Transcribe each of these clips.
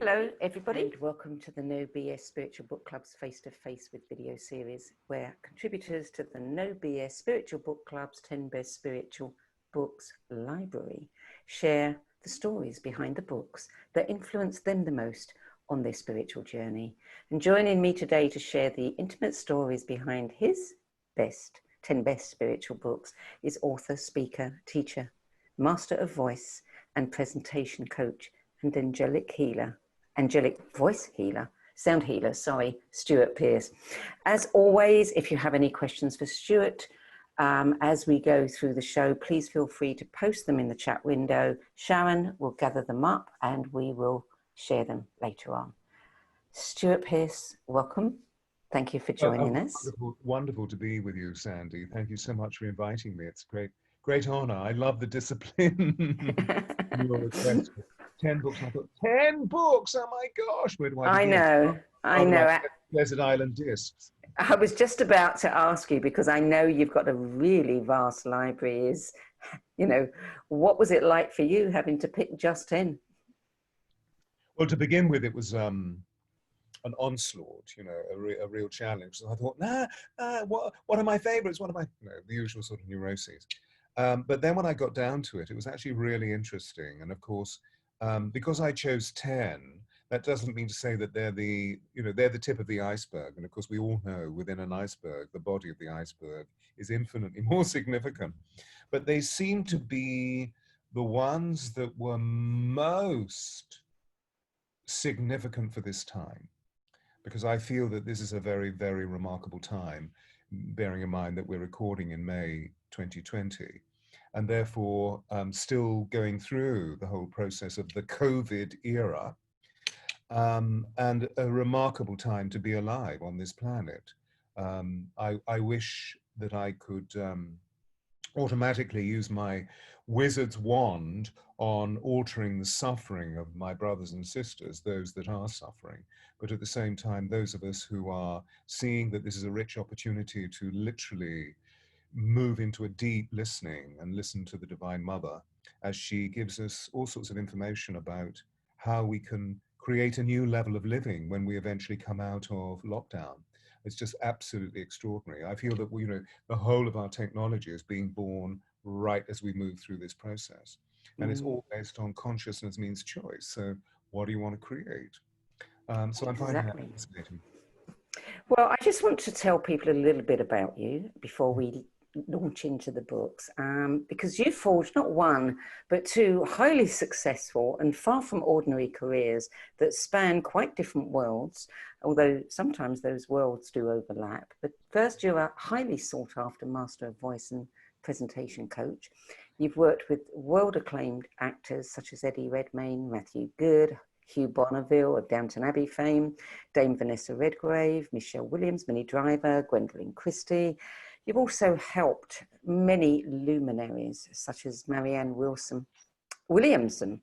Hello everybody and welcome to the No BS Spiritual Book Club's face-to-face with video series, where contributors to the No BS Spiritual Book Club's 10 Best Spiritual Books library share the stories behind the books that influence them the most on their spiritual journey. And joining me today to share the intimate stories behind his 10 best spiritual books is author, speaker, teacher, master of voice and presentation coach and angelic voice healer, sound healer, Stewart Pearce. As always, if you have any questions for Stewart as we go through the show, please feel free to post them in the chat window. Sharon will gather them up and we will share them later on. Stewart Pearce, welcome. Thank you for joining us. Wonderful to be with you, Sandy. Thank you so much for inviting me. It's a great honor. I love the discipline. Your request. 10 books. I thought, 10 books? Oh my gosh, where do I begin? I know. Like Desert Island Discs. I was just about to ask you, because I know you've got a really vast library. What was it like for you having to pick just 10? Well, to begin with, it was an onslaught, a real challenge. So I thought, what are my favorites? What are my, the usual sort of neuroses. But then when I got down to it, it was actually really interesting. And of course, because I chose 10, that doesn't mean to say that they're the tip of the iceberg. And of course, we all know within an iceberg, the body of the iceberg is infinitely more significant. But they seem to be the ones that were most significant for this time, because I feel that this is a very, very remarkable time, bearing in mind that we're recording in May 2020. And therefore still going through the whole process of the COVID era, and a remarkable time to be alive on this planet. I wish that I could automatically use my wizard's wand on altering the suffering of my brothers and sisters, those that are suffering. But at the same time, those of us who are seeing that this is a rich opportunity to literally move into a deep listening and listen to the Divine Mother as she gives us all sorts of information about how we can create a new level of living when we eventually come out of lockdown. It's just absolutely extraordinary. I feel that the whole of our technology is being born right as we move through this process. And it's all based on consciousness means choice. So what do you want to create? So I'm finding that fascinating. Well, I just want to tell people a little bit about you before we launch into the books, because you forged not one but two highly successful and far from ordinary careers that span quite different worlds, although sometimes those worlds do overlap. But first, you're a highly sought after master of voice and presentation coach. You've worked with world acclaimed actors such as Eddie Redmayne, Matthew Good, Hugh Bonneville of Downton Abbey fame, Dame Vanessa Redgrave, Michelle Williams, Minnie Driver, Gwendolyn Christie. You've also helped many luminaries such as Marianne Williamson,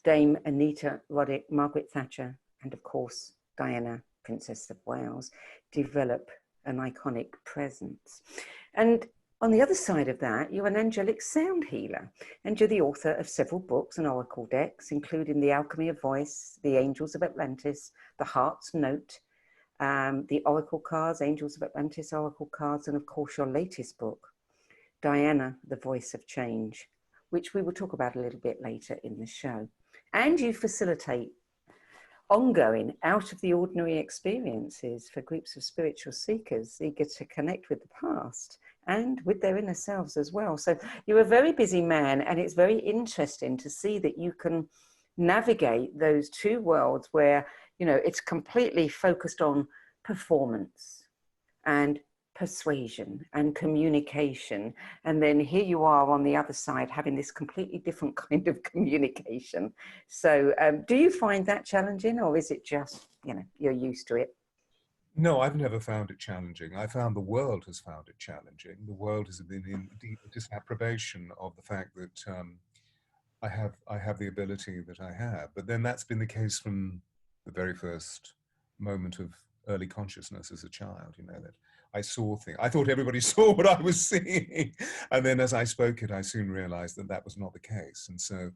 Dame Anita Roddick, Margaret Thatcher, and of course, Diana, Princess of Wales, develop an iconic presence. And on the other side of that, you're an angelic sound healer, and you're the author of several books and oracle decks, including The Alchemy of Voice, The Angels of Atlantis, The Heart's Note, the Oracle Cards, Angels of Atlantis Oracle Cards, and of course your latest book, Diana, The Voice of Change, which we will talk about a little bit later in the show. And you facilitate ongoing out of the ordinary experiences for groups of spiritual seekers eager to connect with the past and with their inner selves as well. So you're a very busy man, and it's very interesting to see that you can navigate those two worlds where it's completely focused on performance and persuasion and communication. And then here you are on the other side having this completely different kind of communication. So do you find that challenging, or is it just, you're used to it? No, I've never found it challenging. I found the world has found it challenging. The world has been in deep disapprobation of the fact that I have the ability that I have. But then that's been the case from the very first moment of early consciousness as a child, that I saw things. I thought everybody saw what I was seeing. And then as I spoke it, I soon realized that that was not the case. And so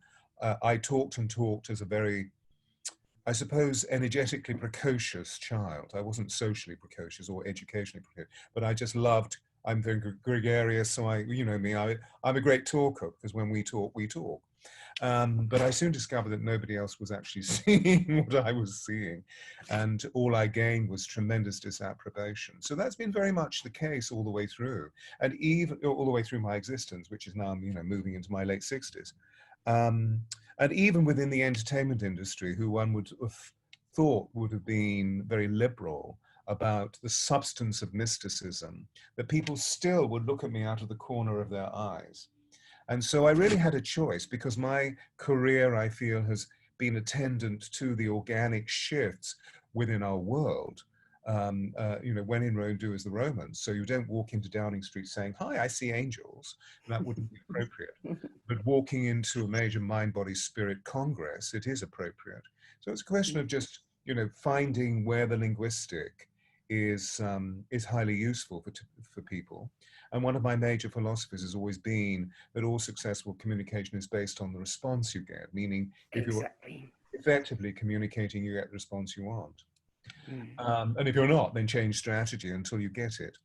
I talked and talked as a very I suppose, energetically precocious child. I wasn't socially precocious or educationally precocious, but I just loved, I'm very gregarious, so you know me, I'm a great talker, because when we talk, we talk. But I soon discovered that nobody else was actually seeing what I was seeing. And all I gained was tremendous disapprobation. So that's been very much the case all the way through. And even all the way through my existence, which is now, you know, moving into my late 60s. And even within the entertainment industry, who one would have thought would have been very liberal about the substance of mysticism, that people still would look at me out of the corner of their eyes. And so I really had a choice, because my career, I feel, has been attendant to the organic shifts within our world. You know, when in Rome, do as the Romans. So you don't walk into Downing Street saying, "Hi, I see angels." That wouldn't be appropriate. But walking into a major mind, body, spirit congress, it is appropriate. So it's a question of just, you know, finding where the linguistic is highly useful for people. And one of my major philosophies has always been that all successful communication is based on the response you get, meaning if you're effectively communicating, you get the response you want. And if you're not, then change strategy until you get it.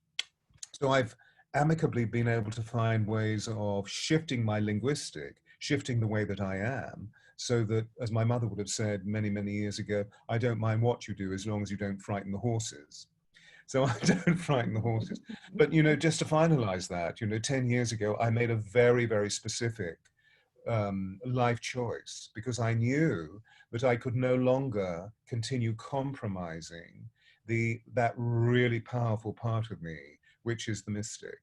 So I've amicably been able to find ways of shifting my linguistic, shifting the way that I am, so that, as my mother would have said many, many years ago, I don't mind what you do as long as you don't frighten the horses. So I don't frighten the horses. But, you know, just to finalize that, you know, 10 years ago, I made a very, very specific life choice, because I knew that I could no longer continue compromising that really powerful part of me, which is the mystic,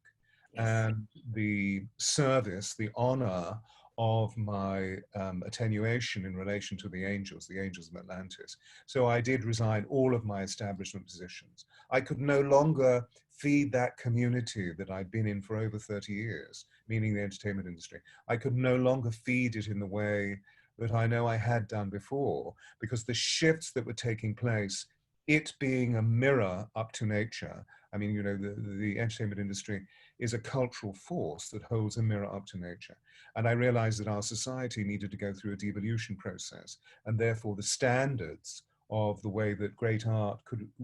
and the service, the honor of my attenuation in relation to the angels of Atlantis. So I did resign all of my establishment positions. I could no longer feed that community that I'd been in for over 30 years, meaning the entertainment industry. I could no longer feed it in the way that I know I had done before, because the shifts that were taking place, it being a mirror up to nature. I mean, you know, the entertainment industry is a cultural force that holds a mirror up to nature. And I realized that our society needed to go through a devolution process, and therefore the standards of the way that great art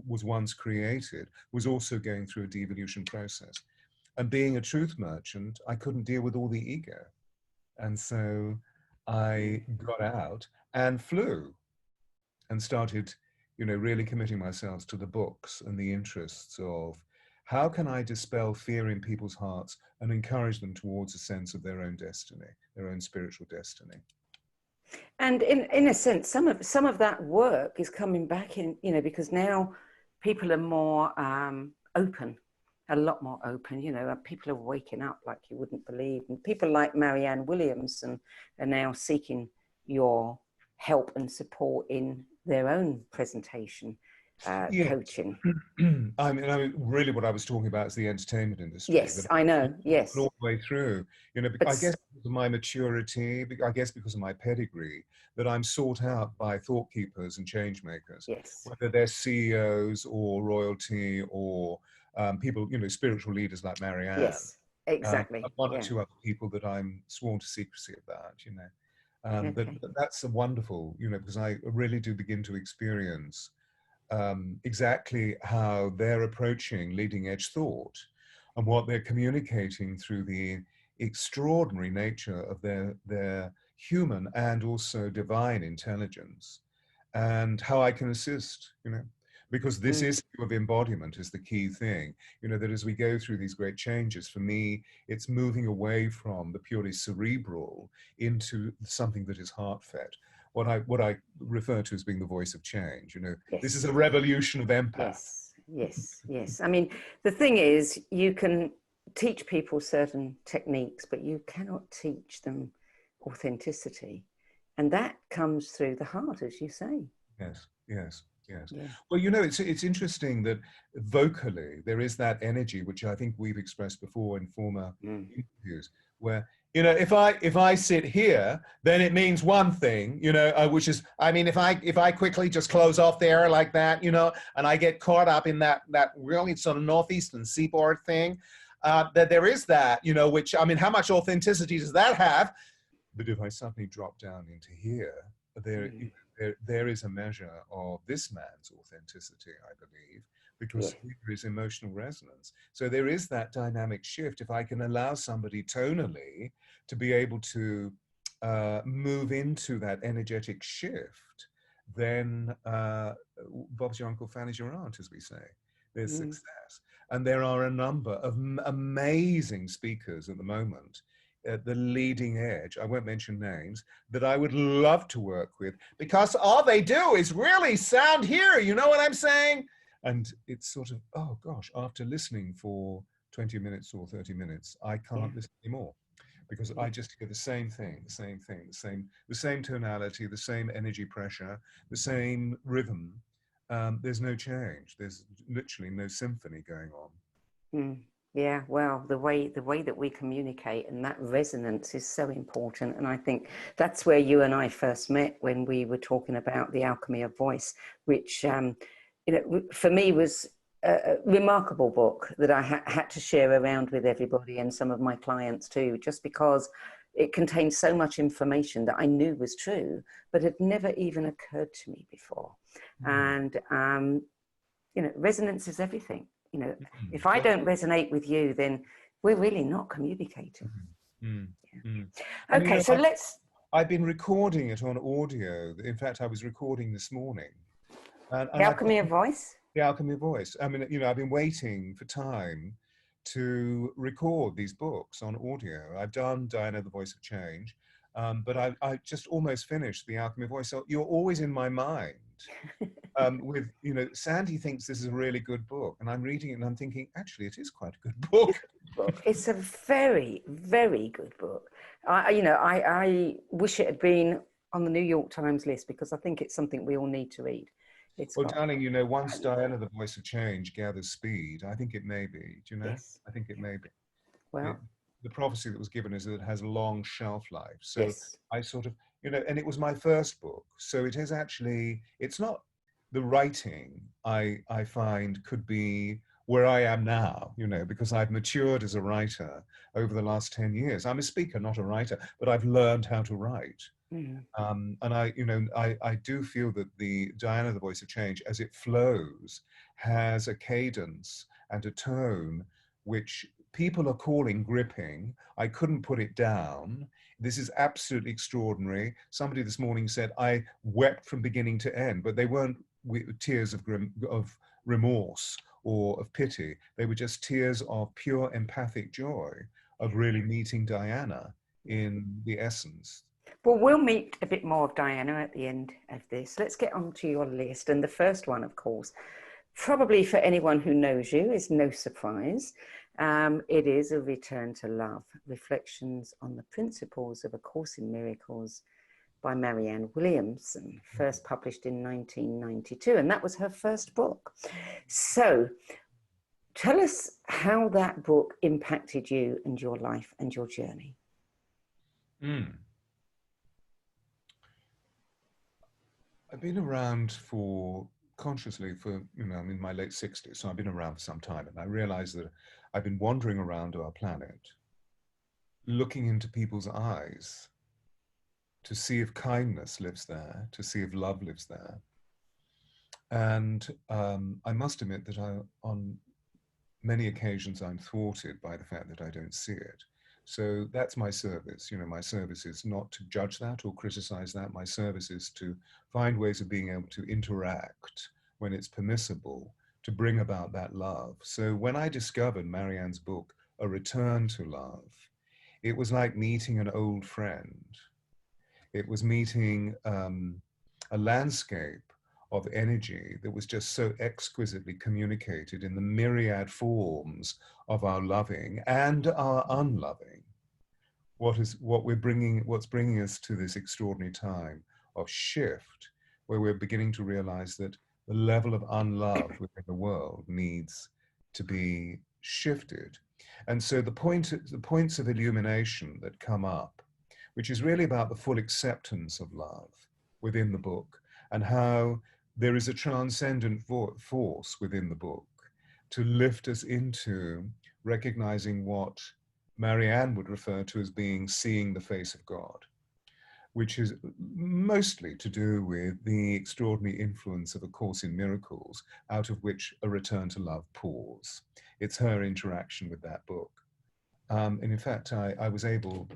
was once created was also going through a devolution process. And being a truth merchant, I couldn't deal with all the ego. And so I got out and flew and started, you know, really committing myself to the books and the interests of how can I dispel fear in people's hearts and encourage them towards a sense of their own destiny, their own spiritual destiny. And in a sense, some of that work is coming back in, you know, because now people are more open, a lot more open, you know, people are waking up like you wouldn't believe. And people like Marianne Williamson are now seeking your help and support in their own presentation, coaching. I mean, really what I was talking about is the entertainment industry. Yes, I know, yes. All the way through, you know, I guess because of my maturity, I guess because of my pedigree, that I'm sought out by thought keepers and change makers, yes, whether they're CEOs or royalty or people, you know, spiritual leaders like Marianne. Yes, exactly. One or two other people that I'm sworn to secrecy about, you know. But that's a wonderful, you know, because I really do begin to experience exactly how they're approaching leading edge thought and what they're communicating through the extraordinary nature of their human and also divine intelligence, and how I can assist, you know, because this issue of embodiment is the key thing, you know, that as we go through these great changes, for me, it's moving away from the purely cerebral into something that is heart-fed. What I refer to as being the voice of change, you know, this is a revolution of empath. Yes. I mean, the thing is, you can teach people certain techniques, but you cannot teach them authenticity. And that comes through the heart, as you say. Yes. Well, you know, it's interesting that vocally there is that energy, which I think we've expressed before in former interviews, where, you know, if I sit here, then it means one thing, you know, which is, I mean, if I quickly just close off the air like that, you know, and I get caught up in that really sort of northeastern seaboard thing, that there is that, you know, which, I mean, how much authenticity does that have? But if I suddenly drop down into here, there there is a measure of this man's authenticity, I believe, Yeah. because there is emotional resonance. So there is that dynamic shift. If I can allow somebody tonally to be able to move into that energetic shift, then Bob's your uncle, Fanny's your aunt, as we say. There's Mm. success. And there are a number of amazing speakers at the moment at the leading edge, I won't mention names, that I would love to work with, because all they do is really sound here, you know what I'm saying? And it's sort of, oh gosh, after listening for 20 minutes or 30 minutes, I can't listen anymore, because I just hear the same thing, the same tonality, the same energy pressure, the same rhythm. There's no change. There's literally no symphony going on. Mm. Yeah, well, the way that we communicate and that resonance is so important. And I think that's where you and I first met, when we were talking about the Alchemy of Voice, which, for me was a remarkable book that I had to share around with everybody and some of my clients too, just because it contained so much information that I knew was true, but had never even occurred to me before. And, resonance is everything. If I don't resonate with you, then we're really not communicating. And Okay, so I've been recording it on audio. In fact, I was recording this morning. And the Alchemy of Voice? The Alchemy Voice. I mean, I've been waiting for time to record these books on audio. I've done Diana, the Voice of Change, but I just almost finished the Alchemy Voice. So you're always in my mind. With, Sandie thinks this is a really good book, and I'm reading it and I'm thinking, actually, it is quite a good book. It's a very, very good book. I wish it had been on the New York Times list, because I think it's something we all need to read. Well, darling, once Diana, the Voice of Change, gathers speed, I think it may be. Do you know? Yes. I think it may be. Well, the prophecy that was given is that it has a long shelf life. So yes. I sort of, and it was my first book. So it is actually, it's not the writing I find could be where I am now, because I've matured as a writer over the last 10 years. I'm a speaker, not a writer, but I've learned how to write. Mm. And I do feel that the Diana, the Voice of Change, as it flows, has a cadence and a tone which people are calling gripping. I couldn't put it down. This is absolutely extraordinary. Somebody this morning said, I wept from beginning to end, but they weren't tears of remorse or of pity. They were just tears of pure empathic joy of really meeting Diana in the essence. Well, we'll meet a bit more of Diana at the end of this. Let's get on to your list. And the first one, of course, probably for anyone who knows you, is no surprise. It is A Return to Love, Reflections on the Principles of A Course in Miracles by Marianne Williamson, first published in 1992. And that was her first book. So tell us how that book impacted you and your life and your journey. I've been around consciously for, I'm in my late 60s, so I've been around for some time, and I realized that I've been wandering around our planet, looking into people's eyes to see if kindness lives there, to see if love lives there. And I must admit that on many occasions I'm thwarted by the fact that I don't see it. So that's my service. My service is not to judge that or criticize that. My service is to find ways of being able to interact when it's permissible to bring about that love. So when I discovered Marianne's book, A Return to Love, it was like meeting an old friend. It was meeting a landscape of energy that was just so exquisitely communicated in the myriad forms of our loving and our unloving. What's bringing us to this extraordinary time of shift, where we're beginning to realize that the level of unlove within the world needs to be shifted. And so the points of illumination that come up, which is really about the full acceptance of love within the book, and how there is a transcendent force within the book to lift us into recognizing what Marianne would refer to as being seeing the face of God. which is mostly to do with the extraordinary influence of A Course in Miracles, out of which A Return to Love pours. It's her interaction with that book. And in fact, I was able,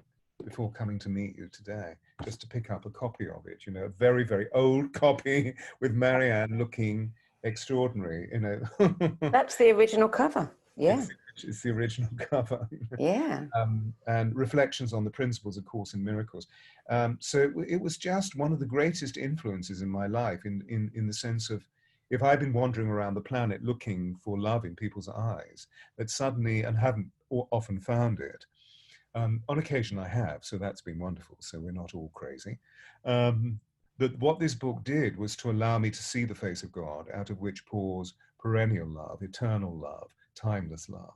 before coming to meet you today, just to pick up a copy of it, you know, a very, very old copy with Marianne looking extraordinary, you know. That's the original cover. Yeah. It's the original cover. Yeah. And Reflections on the Principles of Course in Miracles. So it was just one of the greatest influences in my life in the sense of, if I'd been wandering around the planet looking for love in people's eyes, that suddenly, and haven't often found it, on occasion I have, so that's been wonderful, so we're not all crazy. But what this book did was to allow me to see the face of God, out of which pours perennial love, eternal love, timeless love.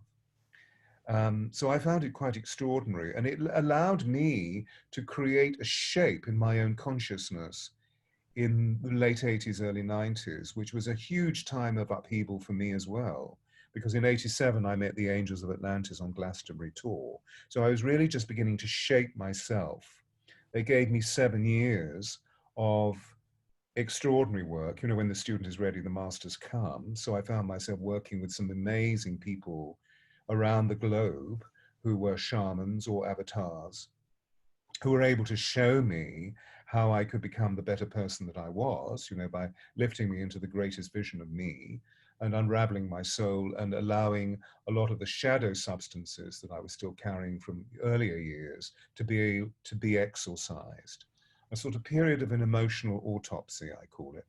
So I found it quite extraordinary, and it allowed me to create a shape in my own consciousness in the late 80s, early 90s, which was a huge time of upheaval for me as well. Because in 87, I met the Angels of Atlantis on Glastonbury tour. So I was really just beginning to shape myself. They gave me 7 years of extraordinary work. You know, when the student is ready, the masters come. So I found myself working with some amazing people around the globe who were shamans or avatars, who were able to show me how I could become the better person that I was, you know, by lifting me into the greatest vision of me and unraveling my soul and allowing a lot of the shadow substances that I was still carrying from earlier years to be exorcised. A sort of period of an emotional autopsy, I call it.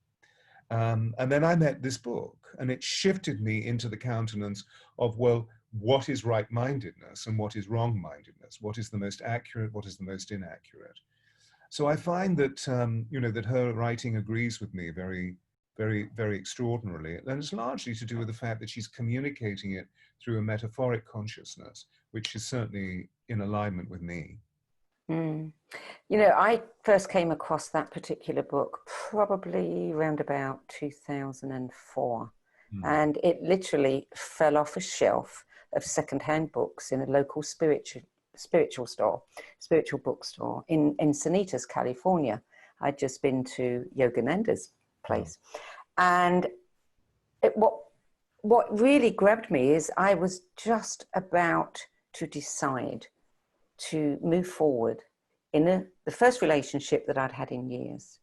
And then I met this book, and it shifted me into the countenance of, well, what is right-mindedness and what is wrong-mindedness? What is the most accurate? What is the most inaccurate? So I find that, you know, that her writing agrees with me very, very, very extraordinarily. And it's largely to do with the fact that she's communicating it through a metaphoric consciousness, which is certainly in alignment with me. Mm. You know, I first came across that particular book probably around about 2004. And it literally fell off a shelf of secondhand books in a local spiritual bookstore in Encinitas, California. I'd just been to Yogananda's place. And what really grabbed me is I was just about to decide to move forward in the first relationship that I'd had in years.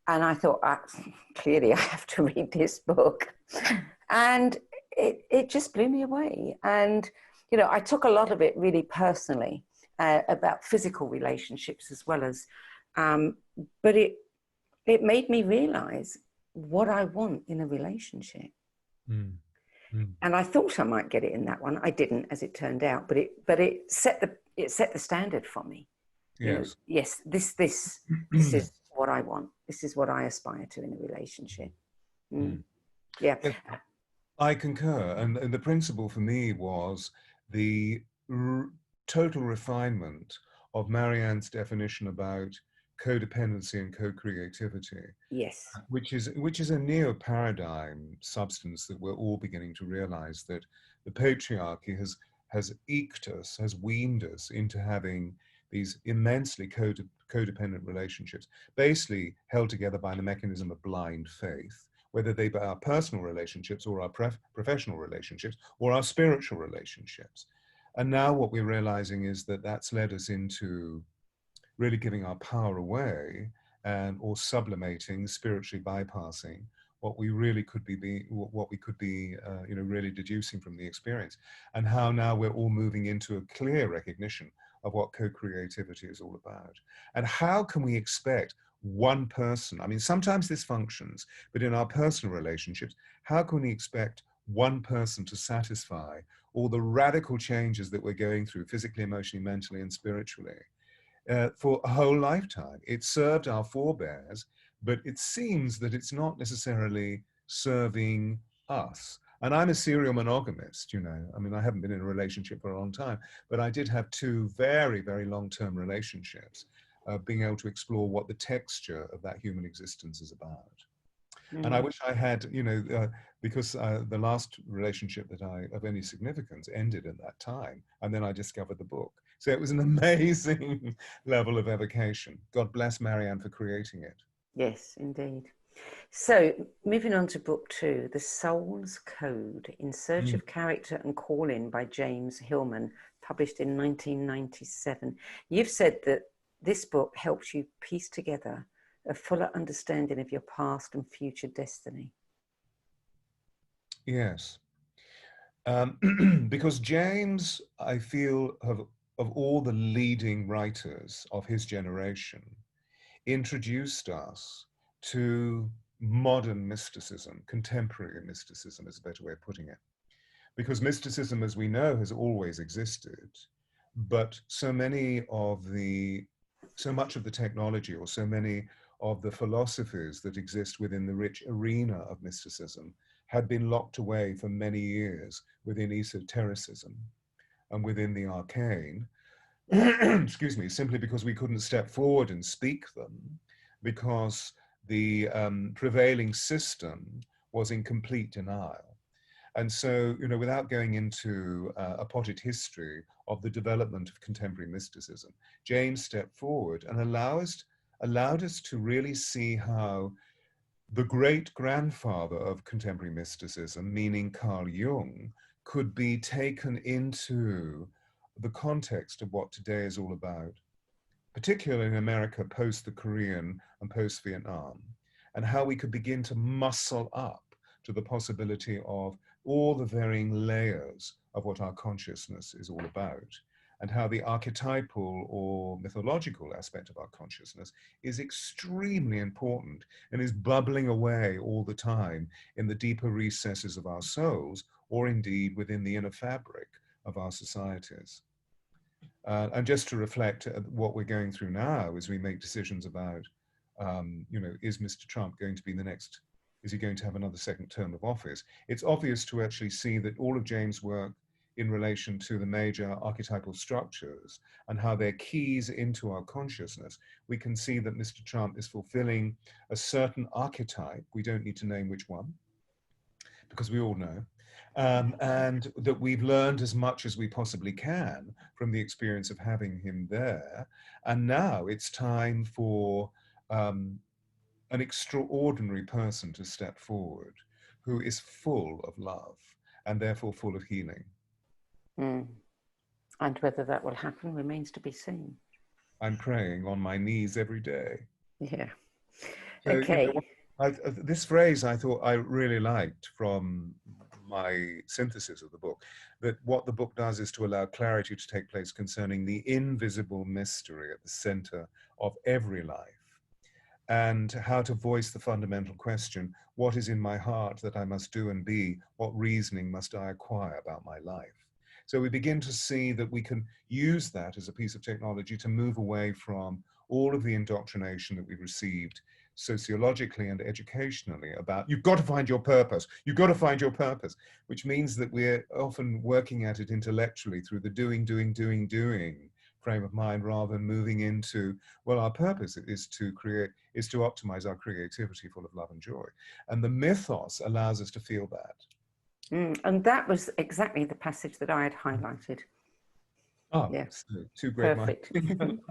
And I thought, clearly I have to read this book. And it just blew me away. And, you know, I took a lot of it really personally about physical relationships as well as, but it made me realize what I want in a relationship. And I thought I might get it in that one. I didn't, as it turned out, but it set the standard for me. Yes. You know, yes, this is what I want. This is what I aspire to in a relationship. Yeah. I concur. And the principle for me was the total refinement of Marianne's definition about codependency and co-creativity. Yes. Which is a neo-paradigm substance that we're all beginning to realize, that the patriarchy has eked us, has weaned us into having these immensely codependent relationships, basically held together by the mechanism of blind faith, whether they be our personal relationships or our professional relationships or our spiritual relationships. And now what we're realizing is that that's led us into really giving our power away or sublimating, spiritually bypassing what we really could be, you know, really deducing from the experience, and how now we're all moving into a clear recognition of what co-creativity is all about. And how can we expect one person, I mean, sometimes this functions, but in our personal relationships, how can we expect one person to satisfy all the radical changes that we're going through physically, emotionally, mentally, and spiritually? For a whole lifetime. It served our forebears, but it seems that it's not necessarily serving us. And I'm a serial monogamist, you know. I mean, I haven't been in a relationship for a long time, but I did have 2 very, very long-term relationships, being able to explore what the texture of that human existence is about. And I wish I had, you know, because the last relationship that of any significance ended at that time, and then I discovered the book. So it was an amazing level of evocation. God bless Marianne for creating it. Yes, indeed. So, moving on to book 2, The Soul's Code, In Search of Character and Calling by James Hillman, published in 1997. You've said that this book helps you piece together a fuller understanding of your past and future destiny. Yes. Because James, I feel, of all the leading writers of his generation, introduced us to modern mysticism. Contemporary mysticism is a better way of putting it. Because mysticism, as we know, has always existed, but so much of the technology, or so many of the philosophies that exist within the rich arena of mysticism had been locked away for many years within esotericism and within the arcane, excuse me, simply because we couldn't step forward and speak them, because the prevailing system was in complete denial. And so, without going into a potted history of the development of contemporary mysticism, James stepped forward and allowed us to really see how the great-grandfather of contemporary mysticism, meaning Carl Jung, could be taken into the context of what today is all about, particularly in America post the Korean and post-Vietnam, and how we could begin to muscle up to the possibility of all the varying layers of what our consciousness is all about, and how the archetypal or mythological aspect of our consciousness is extremely important and is bubbling away all the time in the deeper recesses of our souls, or indeed within the inner fabric of our societies. And just to reflect what we're going through now as we make decisions about, is Mr. Trump going to be the next, is he going to have another second term of office? It's obvious to actually see that all of James' work in relation to the major archetypal structures and how they're keys into our consciousness, we can see that Mr. Trump is fulfilling a certain archetype. We don't need to name which one, because we all know. And that we've learned as much as we possibly can from the experience of having him there. And now it's time for an extraordinary person to step forward who is full of love and therefore full of healing. And whether that will happen remains to be seen. I'm praying on my knees every day. Yeah. So, okay. This phrase I thought I really liked from my synthesis of the book, that what the book does is to allow clarity to take place concerning the invisible mystery at the center of every life, and how to voice the fundamental question, what is in my heart that I must do and be? What reasoning must I acquire about my life? So we begin to see that we can use that as a piece of technology to move away from all of the indoctrination that we've received sociologically and educationally about, you've got to find your purpose, you've got to find your purpose, which means that we're often working at it intellectually through the doing frame of mind, rather than moving into, well, our purpose is to optimize our creativity full of love and joy. And the mythos allows us to feel that. And that was exactly the passage that I had highlighted. Oh, yeah. So, two great Perfect. minds.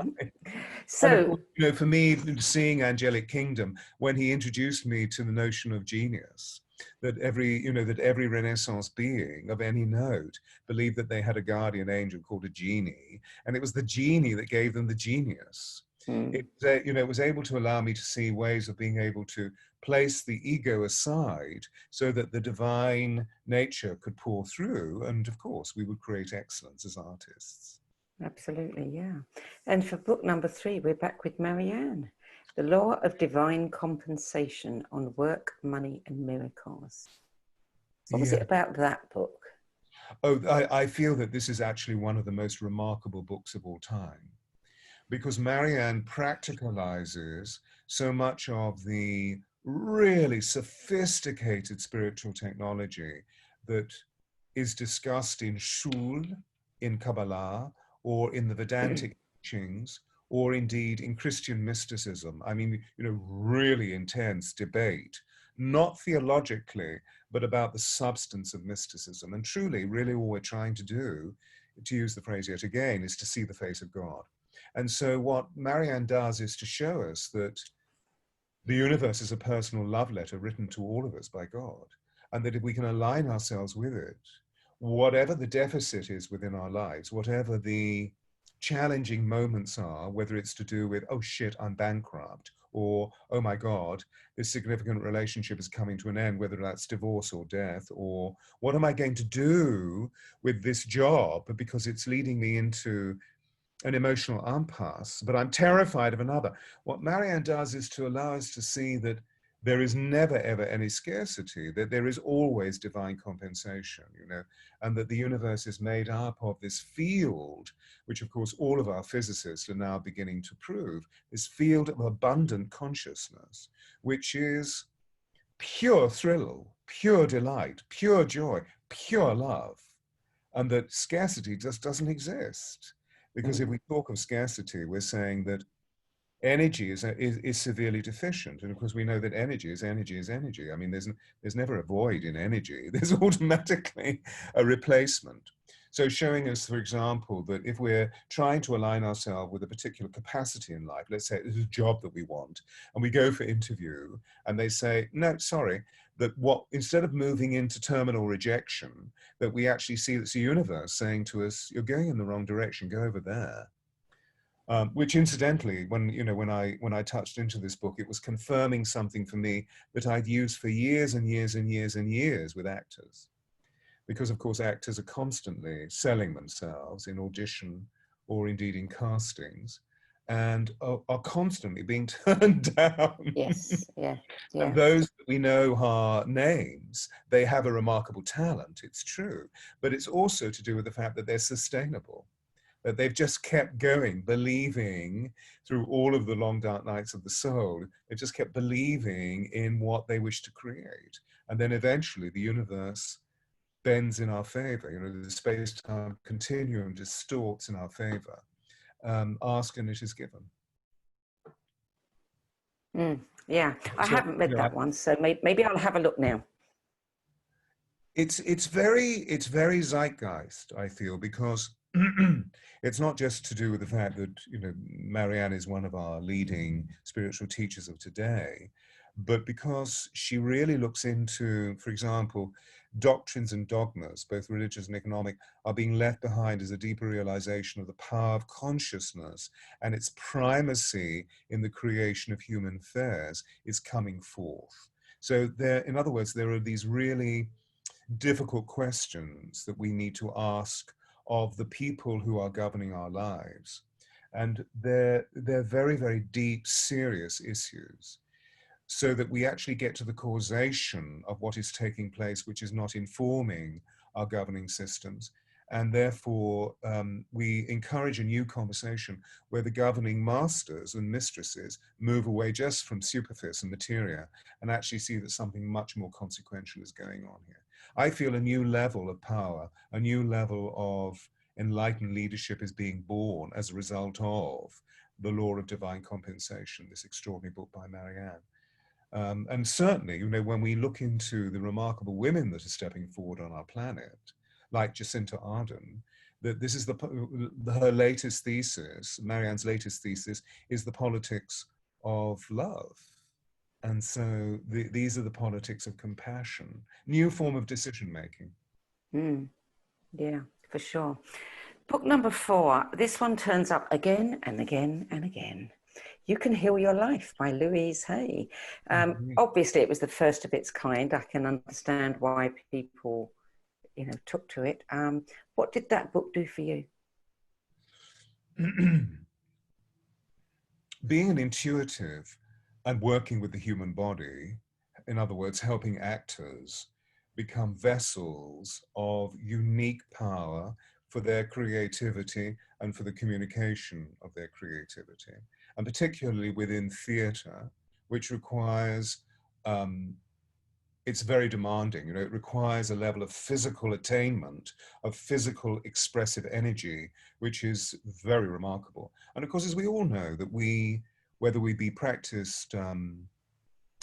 So, and of course, for me, seeing Angelic Kingdom, when he introduced me to the notion of genius, that every Renaissance being of any note believed that they had a guardian angel called a genie, and it was the genie that gave them the genius. It was able to allow me to see ways of being able to place the ego aside so that the divine nature could pour through, and of course we would create excellence as artists. Absolutely, yeah. And for book number 3, we're back with Marianne, The Law of Divine Compensation on Work, Money and Miracles. What was it about that book? Oh, I feel that this is actually one of the most remarkable books of all time, because Marianne practicalizes so much of the really sophisticated spiritual technology that is discussed in Shul, in Kabbalah, or in the Vedantic teachings, or indeed in Christian mysticism. I mean, really intense debate not theologically, but about the substance of mysticism. And truly, really all we're trying to do, to use the phrase yet again, is to see the face of God. And so what Marianne does is to show us that the universe is a personal love letter written to all of us by God, and that if we can align ourselves with it, whatever the deficit is within our lives, whatever the challenging moments are, whether it's to do with, oh shit, I'm bankrupt, or oh my God, this significant relationship is coming to an end, whether that's divorce or death, or what am I going to do with this job because it's leading me into an emotional impasse, but I'm terrified of another. What Marianne does is to allow us to see that there is never, ever any scarcity, that there is always divine compensation, you know, and that the universe is made up of this field, which of course all of our physicists are now beginning to prove, this field of abundant consciousness, which is pure thrill, pure delight, pure joy, pure love, and that scarcity just doesn't exist. Because if we talk of scarcity, we're saying that energy is severely deficient. And of course, we know that energy is energy is energy. I mean, there's never a void in energy. There's automatically a replacement. So showing us, for example, that if we're trying to align ourselves with a particular capacity in life, let's say it's a job that we want, and we go for interview, and they say, no, sorry, that what, instead of moving into terminal rejection, that we actually see that's the universe saying to us, you're going in the wrong direction, go over there. Which incidentally, when I touched into this book, it was confirming something for me that I'd used for years and years and years and years with actors. Because of course, actors are constantly selling themselves in audition or indeed in castings, and are constantly being turned down. Yes, yeah, yeah. And those that we know are names, they have a remarkable talent, it's true, but it's also to do with the fact that they're sustainable, that they've just kept going, believing through all of the long dark nights of the soul, they've just kept believing in what they wish to create. And then eventually the universe bends in our favor, you know, the space-time continuum distorts in our favor. Ask and it is given. Yeah, I haven't read that one, so maybe I'll have a look now. It's very zeitgeist, I feel, because it's not just to do with the fact that, you know, Marianne is one of our leading spiritual teachers of today, but because she really looks into, for example, doctrines and dogmas, both religious and economic, are being left behind as a deeper realization of the power of consciousness, and its primacy in the creation of human affairs is coming forth. So there, in other words, there are these really difficult questions that we need to ask of the people who are governing our lives. And they're very, very deep, serious issues, so that we actually get to the causation of what is taking place, which is not informing our governing systems. And therefore, we encourage a new conversation where the governing masters and mistresses move away just from superficie and materia and actually see that something much more consequential is going on here. I feel a new level of power, a new level of enlightened leadership is being born as a result of the law of divine compensation, this extraordinary book by Marianne. And certainly, you know, when we look into the remarkable women that are stepping forward on our planet, like Jacinta Ardern, that this is her latest thesis, Marianne's latest thesis, is the politics of love. And so these are the politics of compassion, new form of decision-making. Yeah, for sure. Book number 4, this one turns up again and again and again. You Can Heal Your Life by Louise Hay. Obviously, it was the first of its kind. I can understand why people, you know, took to it. What did that book do for you? Being an intuitive and working with the human body, in other words, helping actors become vessels of unique power for their creativity and for the communication of their creativity, and particularly within theatre, which requires, it's very demanding, you know, it requires a level of physical attainment, of physical expressive energy, which is very remarkable. And of course, as we all know, that whether we be practiced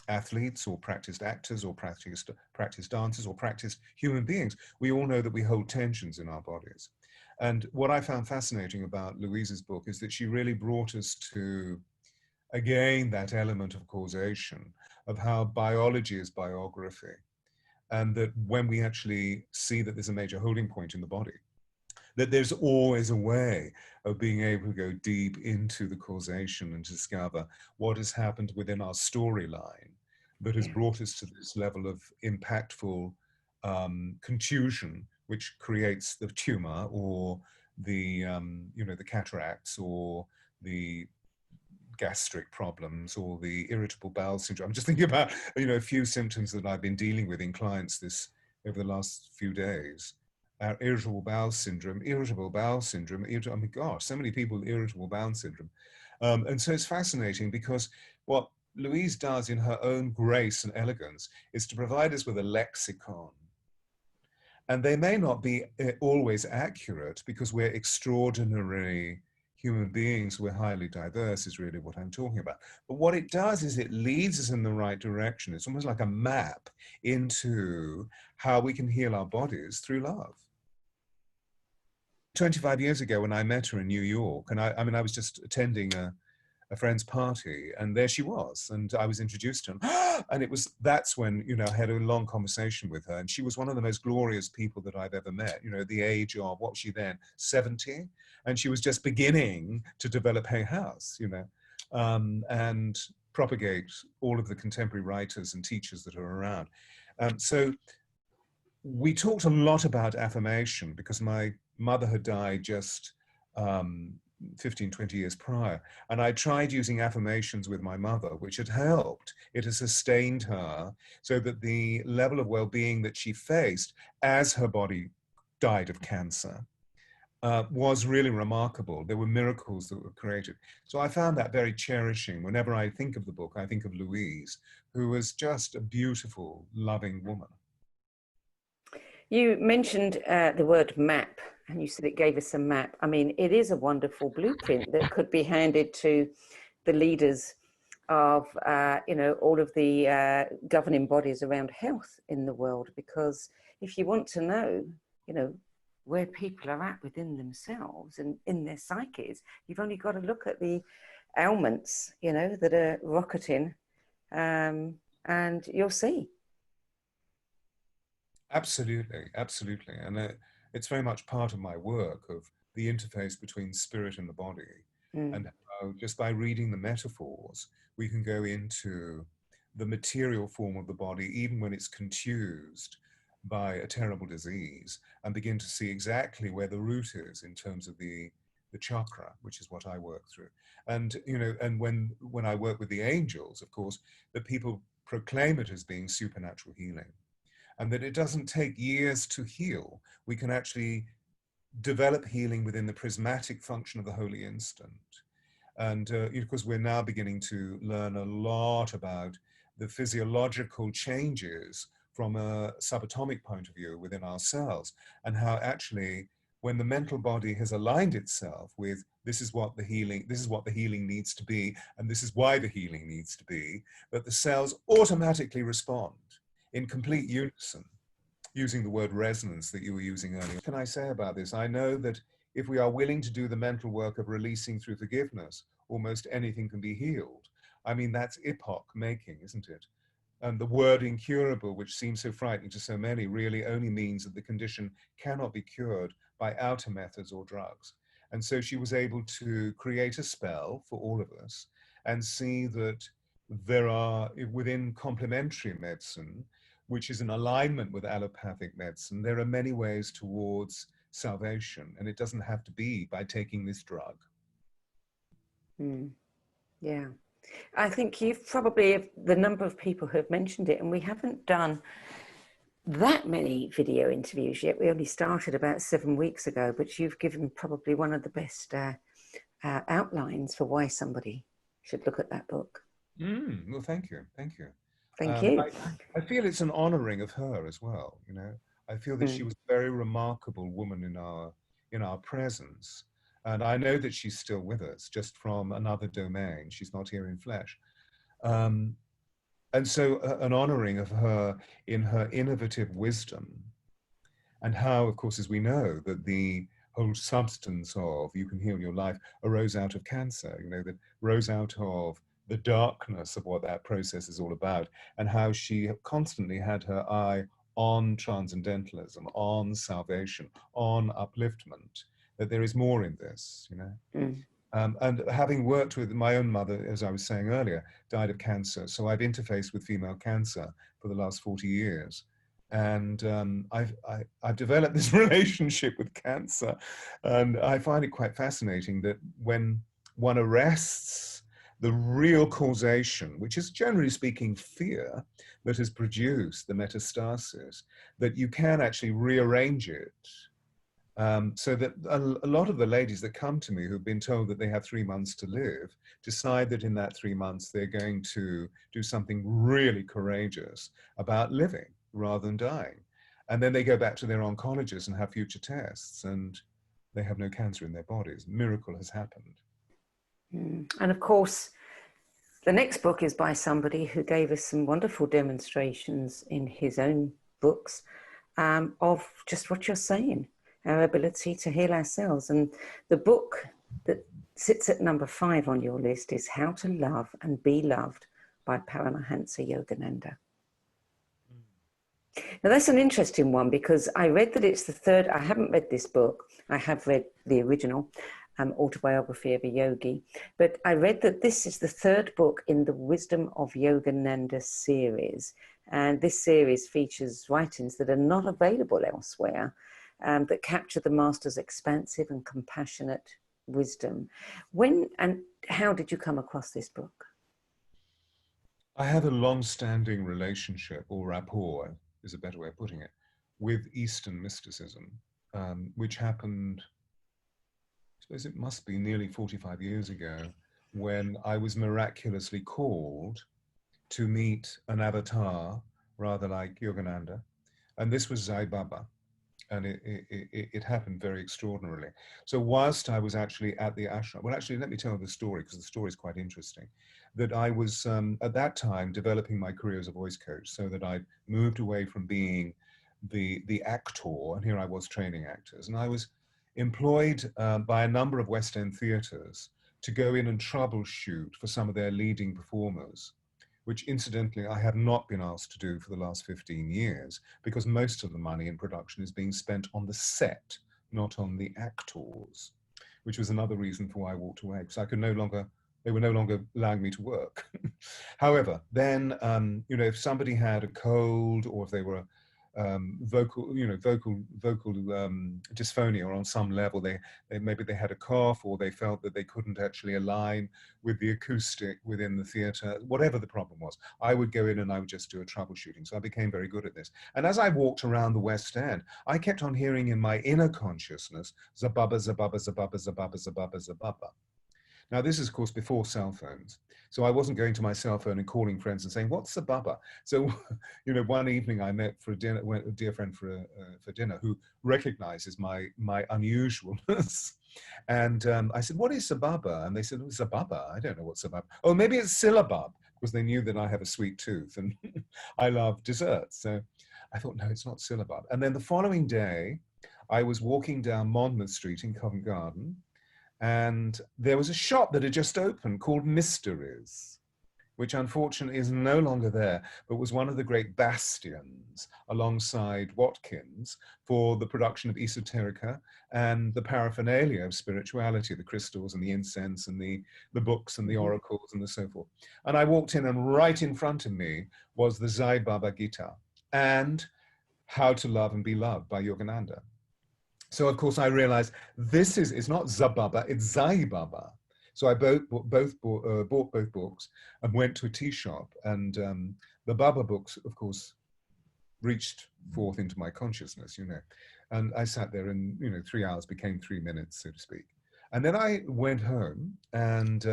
athletes or practiced actors or practiced dancers or practiced human beings, we all know that we hold tensions in our bodies. And what I found fascinating about Louise's book is that she really brought us to, again, that element of causation, of how biology is biography. And that when we actually see that there's a major holding point in the body, that there's always a way of being able to go deep into the causation and discover what has happened within our storyline that has brought us to this level of impactful contusion, which creates the tumor or the, the cataracts or the gastric problems or the irritable bowel syndrome. I'm just thinking about, a few symptoms that I've been dealing with in clients over the last few days. Irritable bowel syndrome, oh my gosh, so many people with irritable bowel syndrome. And so it's fascinating because what Louise does in her own grace and elegance is to provide us with a lexicon. And they may not be always accurate because we're extraordinary human beings, we're highly diverse, is really what I'm talking about. But what it does is it leads us in the right direction. It's almost like a map into how we can heal our bodies through love. 25 years ago when I met her in New York, and I was just attending a friend's party, and there she was, and I was introduced to her, and that's when, I had a long conversation with her, and she was one of the most glorious people that I've ever met, the age of, what was she then, 70? And she was just beginning to develop her house, and propagate all of the contemporary writers and teachers that are around. So we talked a lot about affirmation because my mother had died just 15, 20 years prior. And I tried using affirmations with my mother, which had helped. It has sustained her so that the level of well-being that she faced as her body died of cancer was really remarkable. There were miracles that were created. So I found that very cherishing. Whenever I think of the book, I think of Louise, who was just a beautiful, loving woman. You mentioned the word map, and you said it gave us a map. I mean, it is a wonderful blueprint that could be handed to the leaders of, all of the governing bodies around health in the world. Because if you want to know, where people are at within themselves and in their psyches, you've only got to look at the ailments, that are rocketing, and you'll see. Absolutely, absolutely. And it's very much part of my work of the interface between spirit and the body. And how just by reading the metaphors, we can go into the material form of the body, even when it's contused by a terrible disease, and begin to see exactly where the root is in terms of the chakra, which is what I work through. And, and when I work with the angels, of course, the people proclaim it as being supernatural healing. And that it doesn't take years to heal. We can actually develop healing within the prismatic function of the holy instant. And because we're now beginning to learn a lot about the physiological changes from a subatomic point of view within our cells, and how actually when the mental body has aligned itself with this is what the healing needs to be, and this is why the healing needs to be, that the cells automatically respond in complete unison, using the word resonance that you were using earlier. What can I say about this? I know that if we are willing to do the mental work of releasing through forgiveness, almost anything can be healed. I mean, that's epoch making, isn't it? And the word incurable, which seems so frightening to so many, really only means that the condition cannot be cured by outer methods or drugs. And so she was able to create a spell for all of us and see that there are, within complementary medicine, which is in alignment with allopathic medicine, there are many ways towards salvation, and it doesn't have to be by taking this drug. Yeah. I think you've probably, the number of people who have mentioned it, and we haven't done that many video interviews yet. We only started about 7 weeks ago, but you've given probably one of the best outlines for why somebody should look at that book. Well, thank you. Thank you. Thank you. I feel it's an honoring of her as well. I feel that she was a very remarkable woman in our presence. And I know that she's still with us, just from another domain. She's not here in flesh. And so an honoring of her in her innovative wisdom, and how, of course, as we know, that the whole substance of You Can Heal Your Life arose out of cancer, you know, that rose out of the darkness of what that process is all about, and how she constantly had her eye on transcendentalism, on salvation, on upliftment, that there is more in this, you know. Mm. And having worked with my own mother, as I was saying earlier, died of cancer. So I've interfaced with female cancer for the last 40 years. And I've developed this relationship with cancer. And I find it quite fascinating that when one arrests the real causation, which is generally speaking fear that has produced the metastasis, that you can actually rearrange it. So that a lot of the ladies that come to me who've been told that they have 3 months to live decide that in that 3 months they're going to do something really courageous about living rather than dying. And then they go back to their oncologist and have future tests, and they have no cancer in their bodies. Miracle has happened. Mm. And of course, the next book is by somebody who gave us some wonderful demonstrations in his own books of just what you're saying, our ability to heal ourselves. And the book that sits at number 5 on your list is How to Love and Be Loved by Paramahansa Yogananda. Now that's an interesting one, because I read that it's the third. I haven't read this book. I have read the original autobiography of a yogi, but I read that this is the third book in the Wisdom of Yogananda series. And this series features writings that are not available elsewhere, that capture the master's expansive and compassionate wisdom. When and how did you come across this book? I have a long-standing relationship, or rapport is a better way of putting it, with Eastern mysticism, which happened, I suppose it must be nearly 45 years ago, when I was miraculously called to meet an avatar, rather like Yogananda, and this was Sai Baba. And it happened very extraordinarily. So whilst I was actually at the ashram, well, actually, let me tell the story, because the story is quite interesting, that I was at that time developing my career as a voice coach, so that I moved away from being the actor, and here I was training actors, and I was employed by a number of West End theatres to go in and troubleshoot for some of their leading performers, which incidentally I have not been asked to do for the last 15 years, because most of the money in production is being spent on the set, not on the actors, which was another reason for why I walked away, because I could no longer, they were no longer allowing me to work. However, then, you know, if somebody had a cold, or if they were vocal dysphonia on some level, they maybe they had a cough, or they felt that they couldn't actually align with the acoustic within the theatre, whatever the problem was, I would go in and I would just do a troubleshooting. So I became very good at this. And as I walked around the West End, I kept on hearing in my inner consciousness, zababa, zababa, zababa, zababa, zababa, zababa. Now, this is, of course, before cell phones. So I wasn't going to my cell phone and calling friends and saying, what's the baba? So, you know, one evening I met for dinner, went with a dear friend for dinner, who recognizes my unusualness. And I said, what is sababa? And they said, oh, sababa, I don't know what sababa. Oh, maybe it's syllabub, because they knew that I have a sweet tooth and I love desserts. So I thought, no, it's not syllabub. And then the following day, I was walking down Monmouth Street in Covent Garden, and there was a shop that had just opened called Mysteries, which unfortunately is no longer there, but was one of the great bastions alongside Watkins for the production of esoterica and the paraphernalia of spirituality, the crystals and the incense and the books and the oracles and the so forth. And I walked in, and right in front of me was the Sai Baba Gita and How to Love and Be Loved by Yogananda. So of course I realized this it's not Zababa, it's Sai Baba. So I bought both books and went to a tea shop, and the Baba books, of course, reached forth into my consciousness, you know, and I sat there, and, you know, 3 hours became 3 minutes, so to speak. And then I went home, and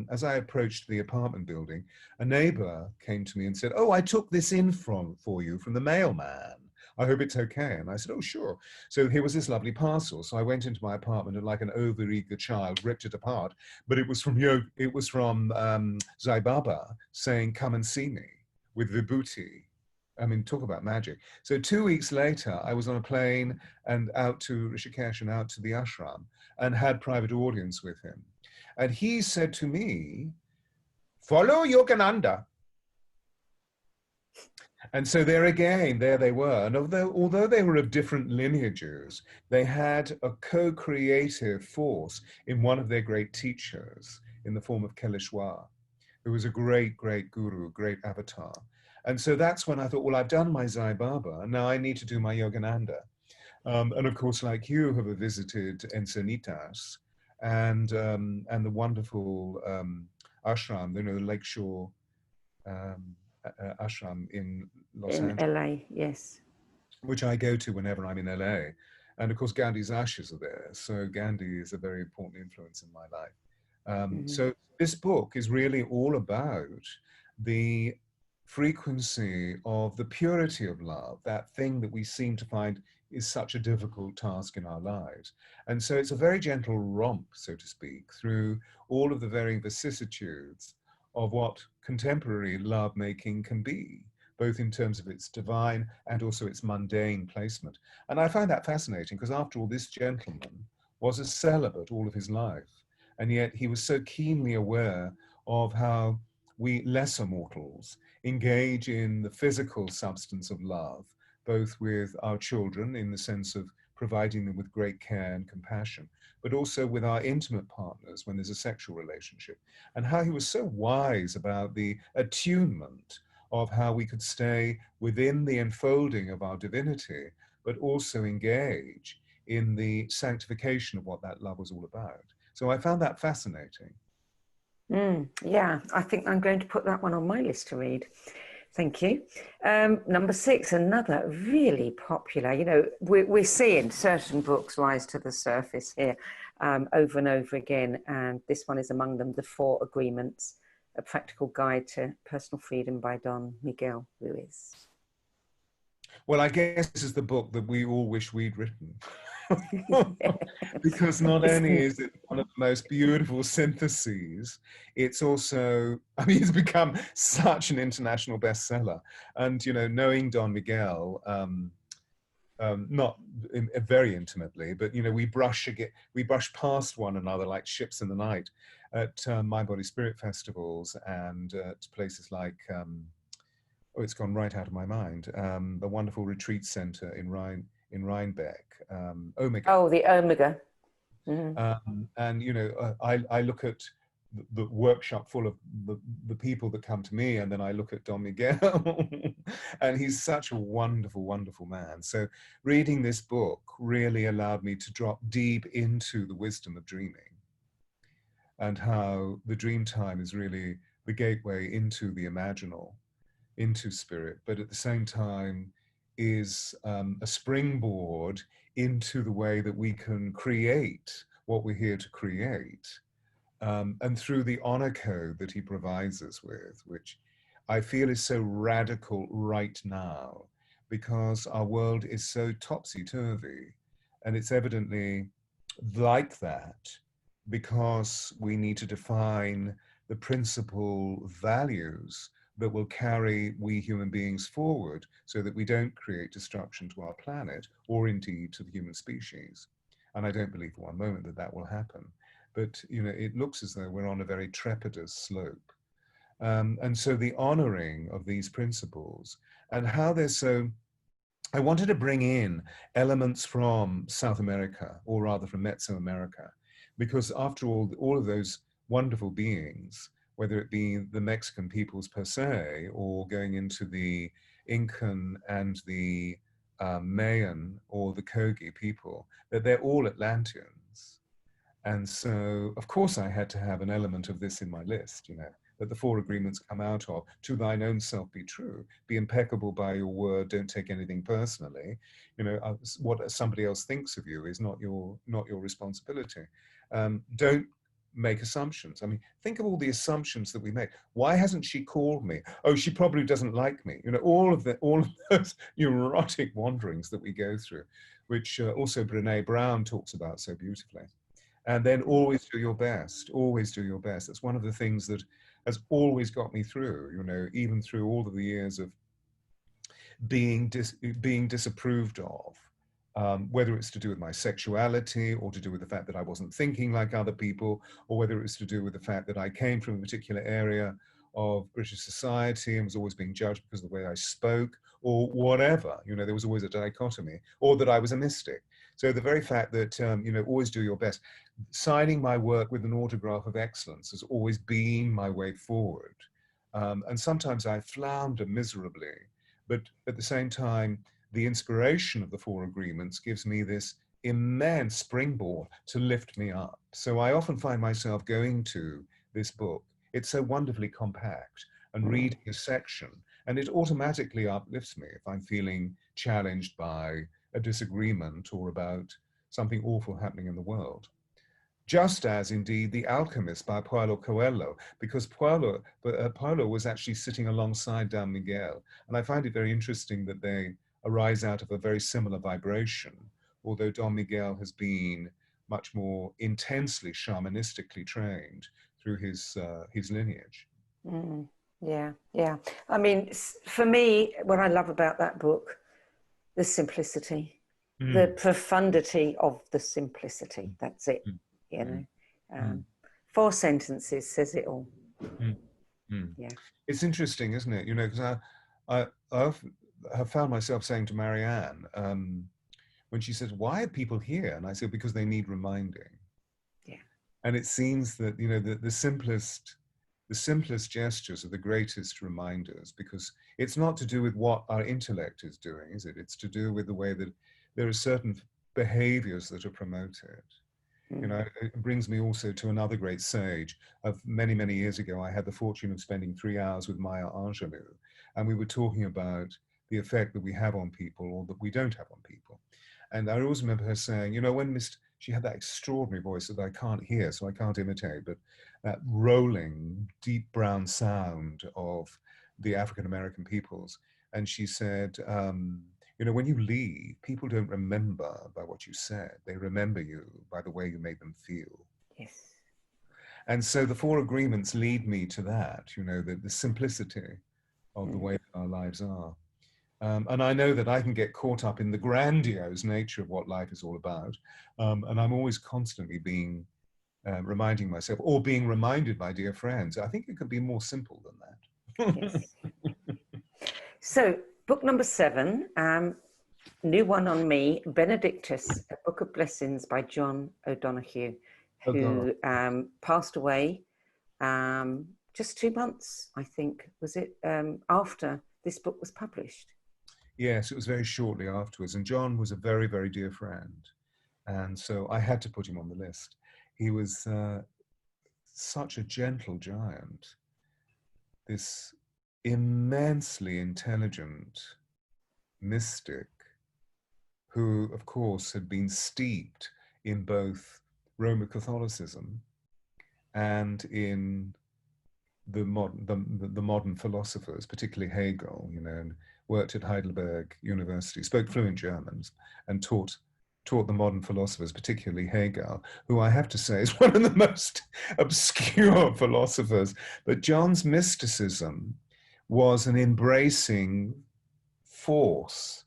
as I approached the apartment building, a neighbor came to me and said, oh, I took this in for you from the mailman. I hope it's okay. And I said, oh, sure. So here was this lovely parcel. So I went into my apartment and, like an overeager child, ripped it apart. But it was from Sai Baba saying, come and see me, with Vibhuti. I mean, talk about magic. So 2 weeks later, I was on a plane and out to Rishikesh and out to the ashram and had private audience with him. And he said to me, follow Yogananda. And so there again, there they were. And although they were of different lineages, they had a co-creative force in one of their great teachers in the form of Keleshwar, who was a great, great guru, great avatar. And so that's when I thought, well, I've done my Sai Baba, now I need to do my Yogananda. And of course, like you, have visited Encinitas and the wonderful ashram, you know, the Lakeshore ashram in Los Angeles. In LA, yes. Which I go to whenever I'm in LA. And of course, Gandhi's ashes are there. So Gandhi is a very important influence in my life. So this book is really all about the frequency of the purity of love, that thing that we seem to find is such a difficult task in our lives. And so it's a very gentle romp, so to speak, through all of the varying vicissitudes of what contemporary lovemaking can be, both in terms of its divine and also its mundane placement. And I find that fascinating because after all, this gentleman was a celibate all of his life. And yet he was so keenly aware of how we lesser mortals engage in the physical substance of love, both with our children in the sense of providing them with great care and compassion, but also with our intimate partners when there's a sexual relationship, and how he was so wise about the attunement of how we could stay within the enfolding of our divinity, but also engage in the sanctification of what that love was all about. So I found that fascinating. Yeah, I think I'm going to put that one on my list to read. Thank you. Number 6, another really popular, you know, we're seeing certain books rise to the surface here over and over again. And this one is among them, The 4 Agreements, A Practical Guide to Personal Freedom by Don Miguel Ruiz. Well, I guess this is the book that we all wish we'd written. Because not only is it one of the most beautiful syntheses, it's also, I mean, it's become such an international bestseller. And, you know, knowing Don Miguel, not very intimately, but, you know, we brush past one another like ships in the night at Mind Body Spirit festivals and at places like, oh, it's gone right out of my mind, the wonderful retreat center in Rhinebeck, Omega. Oh, the Omega. And, you know, I look at the workshop full of the people that come to me, and then I look at Don Miguel, and he's such a wonderful, wonderful man. So reading this book really allowed me to drop deep into the wisdom of dreaming and how the dream time is really the gateway into the imaginal, into spirit, but at the same time is a springboard into the way that we can create what we're here to create. And through the honor code that he provides us with, which I feel is so radical right now, because our world is so topsy-turvy, and it's evidently like that because we need to define the principal values that will carry we human beings forward so that we don't create destruction to our planet or indeed to the human species. And I don't believe for one moment that that will happen. But, you know, it looks as though we're on a very trepidous slope. And so the honoring of these principles and how they're so, I wanted to bring in elements from South America, or rather from Mesoamerica, because after all of those wonderful beings, whether it be the Mexican peoples per se, or going into the Incan and the Mayan or the Kogi people, that they're all Atlanteans. And so, of course, I had to have an element of this in my list, you know, that the 4 agreements come out of: to thine own self be true, be impeccable by your word, don't take anything personally. You know, what somebody else thinks of you is not your responsibility. Don't make assumptions. I mean, think of all the assumptions that we make. Why hasn't she called me? Oh, she probably doesn't like me. You know, all of those neurotic wanderings that we go through, which also Brené Brown talks about so beautifully. And then always do your best. Always do your best. That's one of the things that has always got me through, you know, even through all of the years of being disapproved of, whether it's to do with my sexuality or to do with the fact that I wasn't thinking like other people, or whether it's to do with the fact that I came from a particular area of British society and was always being judged because of the way I spoke, or whatever. You know, there was always a dichotomy, or that I was a mystic. So the very fact that, you know, always do your best. Signing my work with an autograph of excellence has always been my way forward. And sometimes I flounder miserably, but at the same time, the inspiration of the Four Agreements gives me this immense springboard to lift me up. So I often find myself going to this book. It's so wonderfully compact, and reading a section, and it automatically uplifts me if I'm feeling challenged by a disagreement or about something awful happening in the world. Just as indeed The Alchemist by Paulo Coelho, because Paulo was actually sitting alongside Don Miguel. And I find it very interesting that they arise out of a very similar vibration, although Don Miguel has been much more intensely shamanistically trained through his lineage. Yeah, yeah. I mean, for me, what I love about that book, the simplicity, the profundity of the simplicity. That's it. You know, 4 sentences says it all. Yeah, it's interesting, isn't it? You know, because I have found myself saying to Marianne, when she says, "Why are people here?" and I said, "Because they need reminding." yeah. And it seems that, you know, the simplest gestures are the greatest reminders, because it's not to do with what our intellect is doing, is it? It's to do with the way that there are certain behaviors that are promoted. You know, it brings me also to another great sage of many, many years ago. I had the fortune of spending 3 hours with Maya Angelou, and we were talking about the effect that we have on people or that we don't have on people. And I always remember her saying, you know, when she had that extraordinary voice that I can't hear, so I can't imitate, but that rolling, deep brown sound of the African-American peoples. And she said, you know, when you leave, people don't remember by what you said. They remember you by the way you made them feel. Yes. And so the Four Agreements lead me to that, you know, the simplicity of the way our lives are. And I know that I can get caught up in the grandiose nature of what life is all about. And I'm always constantly being reminding myself, or being reminded by dear friends, I think it could be more simple than that. Yes. So, book number 7, new one on me, Benedictus, A Book of Blessings by John O'Donoghue, who passed away just 2 months, I think, was it, after this book was published? Yes, it was very shortly afterwards. And John was a very, very dear friend. And so I had to put him on the list. He was such a gentle giant, this immensely intelligent mystic who, of course, had been steeped in both Roman Catholicism and in the modern philosophers, particularly Hegel, you know, and worked at Heidelberg University, spoke fluent German, and taught the modern philosophers, particularly Hegel, who I have to say is one of the most obscure philosophers. But John's mysticism was an embracing force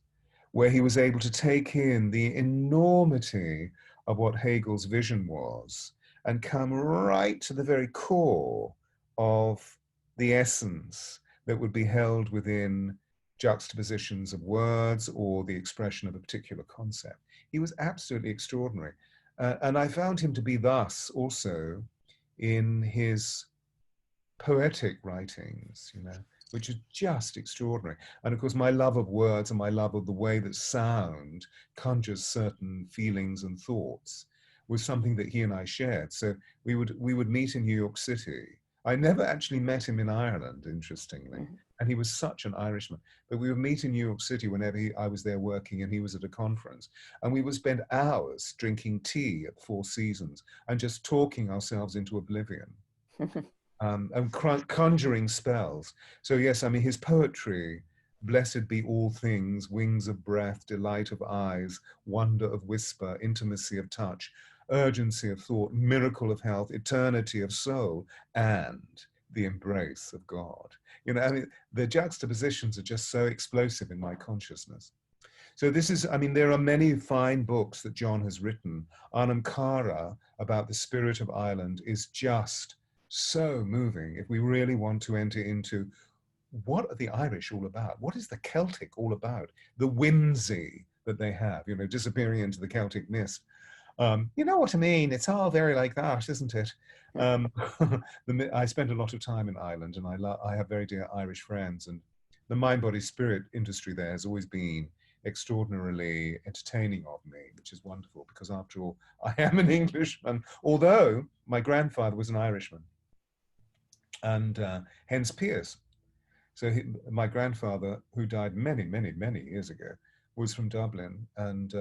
where he was able to take in the enormity of what Hegel's vision was and come right to the very core of the essence that would be held within juxtapositions of words or the expression of a particular concept. He was absolutely extraordinary. And I found him to be thus also in his poetic writings, you know, which is just extraordinary. And of course, my love of words and my love of the way that sound conjures certain feelings and thoughts was something that he and I shared. So we would meet in New York City. I never actually met him in Ireland, interestingly. And he was such an Irishman. But we would meet in New York City whenever I was there working and he was at a conference. And we would spend hours drinking tea at Four Seasons and just talking ourselves into oblivion. And conjuring spells. So yes, I mean, his poetry, blessed be all things, wings of breath, delight of eyes, wonder of whisper, intimacy of touch, urgency of thought, miracle of health, eternity of soul, and the embrace of God. You know, I mean, the juxtapositions are just so explosive in my consciousness. So this is, I mean, there are many fine books that John has written. Anam Cara, about the spirit of Ireland, is just so moving. If we really want to enter into what are the Irish all about? What is the Celtic all about? The whimsy that they have, you know, disappearing into the Celtic mist. You know what I mean? It's all very like that, isn't it? I spent a lot of time in Ireland, and I have very dear Irish friends, and the mind, body, spirit industry there has always been extraordinarily entertaining of me, which is wonderful because after all, I am an Englishman, although my grandfather was an Irishman, and hence Pearce. So my grandfather, who died many, many, many years ago, was from Dublin and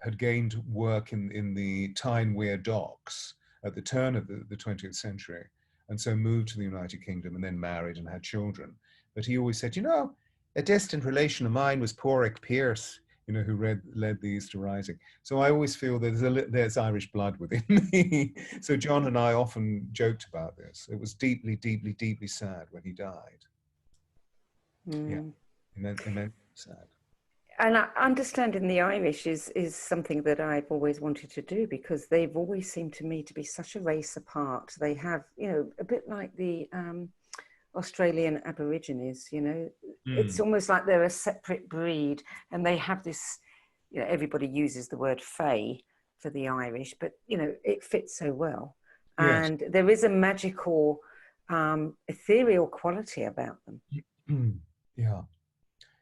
had gained work in the Tyne Weir docks at the turn of the 20th century, and so moved to the United Kingdom and then married and had children. But he always said, you know, a distant relation of mine was Porrick Pearce, you know, who led the Easter Rising. So I always feel there's Irish blood within me. So John and I often joked about this. It was deeply, deeply, deeply sad when he died. Yeah, immensely sad. And understanding the Irish is something that I've always wanted to do, because they've always seemed to me to be such a race apart. They have, you know, a bit like the Australian Aborigines, you know, it's almost like they're a separate breed, and they have this, you know, everybody uses the word fae for the Irish, but, you know, it fits so well. Yes. And there is a magical, ethereal quality about them. Yeah,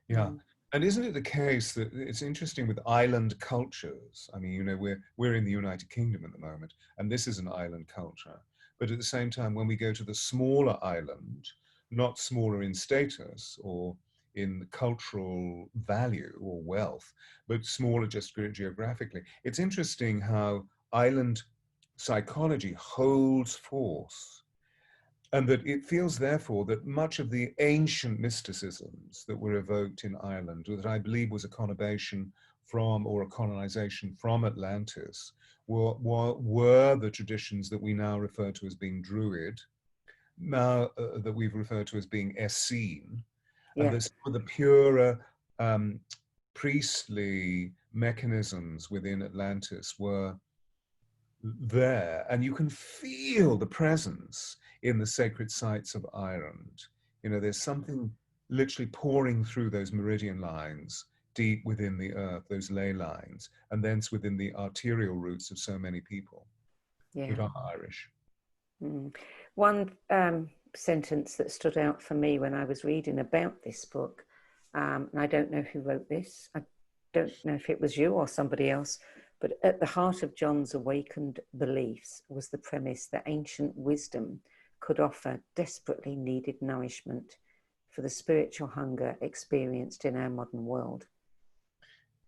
yeah. And isn't it the case that it's interesting with island cultures? I mean, you know, we're in the United Kingdom at the moment, and this is an island culture. But at the same time, when we go to the smaller island, not smaller in status or in cultural value or wealth, but smaller just geographically, it's interesting how island psychology holds force. And that it feels, therefore, that much of the ancient mysticisms that were evoked in Ireland, that I believe was a conurbation from, or a colonization from Atlantis, were the traditions that we now refer to as being Druid, now that we've referred to as being Essene, and the purer priestly mechanisms within Atlantis were there, and you can feel the presence in the sacred sites of Ireland. You know, there's something literally pouring through those meridian lines deep within the earth, those ley lines, and thence within the arterial routes of so many people who are Irish. One sentence that stood out for me when I was reading about this book, and I don't know who wrote this, I don't know if it was you or somebody else, but at the heart of John's awakened beliefs was the premise that ancient wisdom could offer desperately needed nourishment for the spiritual hunger experienced in our modern world.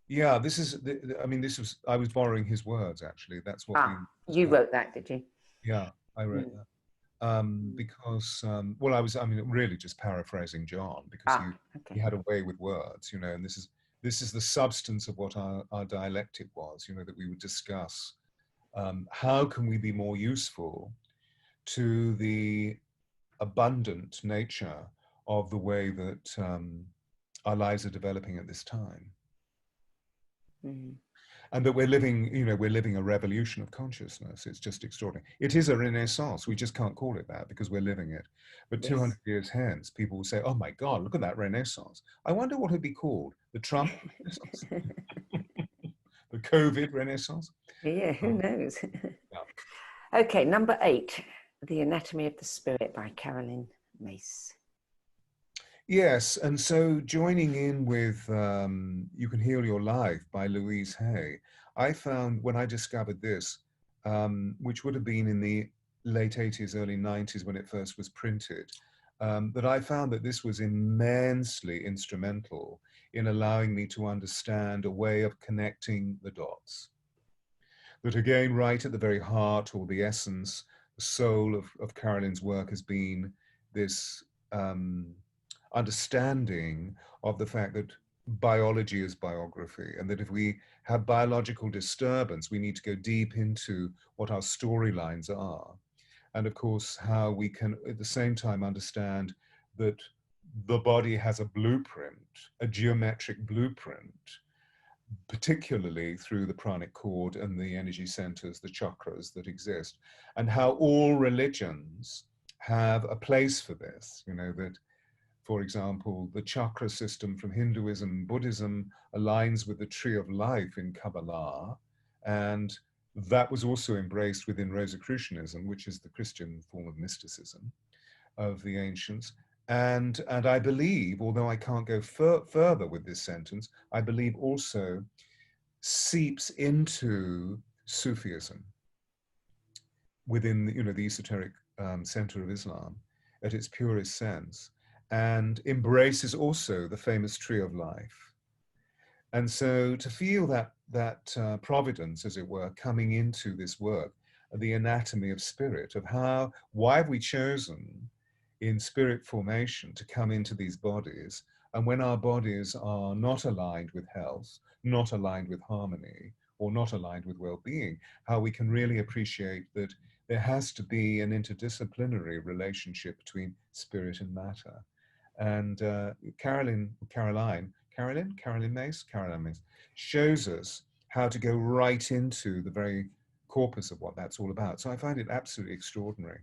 Yeah, this is, I mean, I was borrowing his words, actually. That's what you wrote that, did you? Yeah, I wrote that. Because, well, I mean, really just paraphrasing John, because he had a way with words, you know, and this is the substance of what our dialectic was, you know, that we would discuss. How can we be more useful to the abundant nature of the way that our lives are developing at this time? And that we're living a revolution of consciousness. It's just extraordinary. It is a renaissance. We just can't call it that because we're living it. But 200 years hence, people will say, oh my God, look at that renaissance. I wonder what it'd be called. The Trump renaissance? The COVID renaissance? Yeah, who knows? Okay, number 8, The Anatomy of the Spirit by Caroline Myss. Yes, and so joining in with You Can Heal Your Life by Louise Hay, I found when I discovered this, which would have been in the late 80s, early 90s when it first was printed, that I found that this was immensely instrumental in allowing me to understand a way of connecting the dots. That again, right at the very heart or the essence, the soul of Caroline's work has been this understanding of the fact that biology is biography, and that if we have biological disturbance, we need to go deep into what our storylines are. And of course, how we can at the same time understand that the body has a blueprint, a geometric blueprint, particularly through the pranic cord and the energy centers, the chakras that exist, and how all religions have a place for this. You know, that, for example, the chakra system from Hinduism and Buddhism aligns with the tree of life in Kabbalah, and that was also embraced within Rosicrucianism, which is the Christian form of mysticism of the ancients. And I believe, although I can't go further with this sentence, I believe also seeps into Sufism within the esoteric center of Islam at its purest sense, and embraces also the famous tree of life. And so to feel that providence, as it were, coming into this work, the anatomy of spirit, of why have we chosen in spirit formation to come into these bodies, and when our bodies are not aligned with health, not aligned with harmony, or not aligned with well-being, how we can really appreciate that there has to be an interdisciplinary relationship between spirit and matter. And Caroline Mace shows us how to go right into the very corpus of what that's all about. So I find it absolutely extraordinary.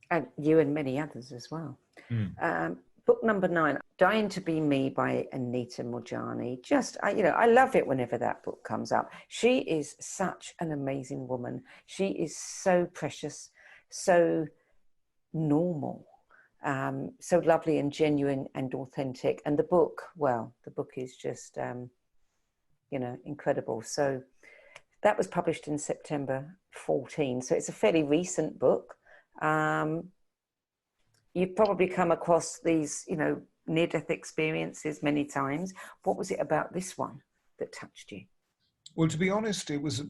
And you and many others as well. Mm. Book number 9, Dying to Be Me by Anita Moorjani. I love it whenever that book comes up. She is such an amazing woman. She is so precious, so normal, so lovely and genuine and authentic. And the book is just, incredible. So that was published in September 14. So it's a fairly recent book. You've probably come across these, near-death experiences many times. What was it about this one that touched you? Well, to be honest, it was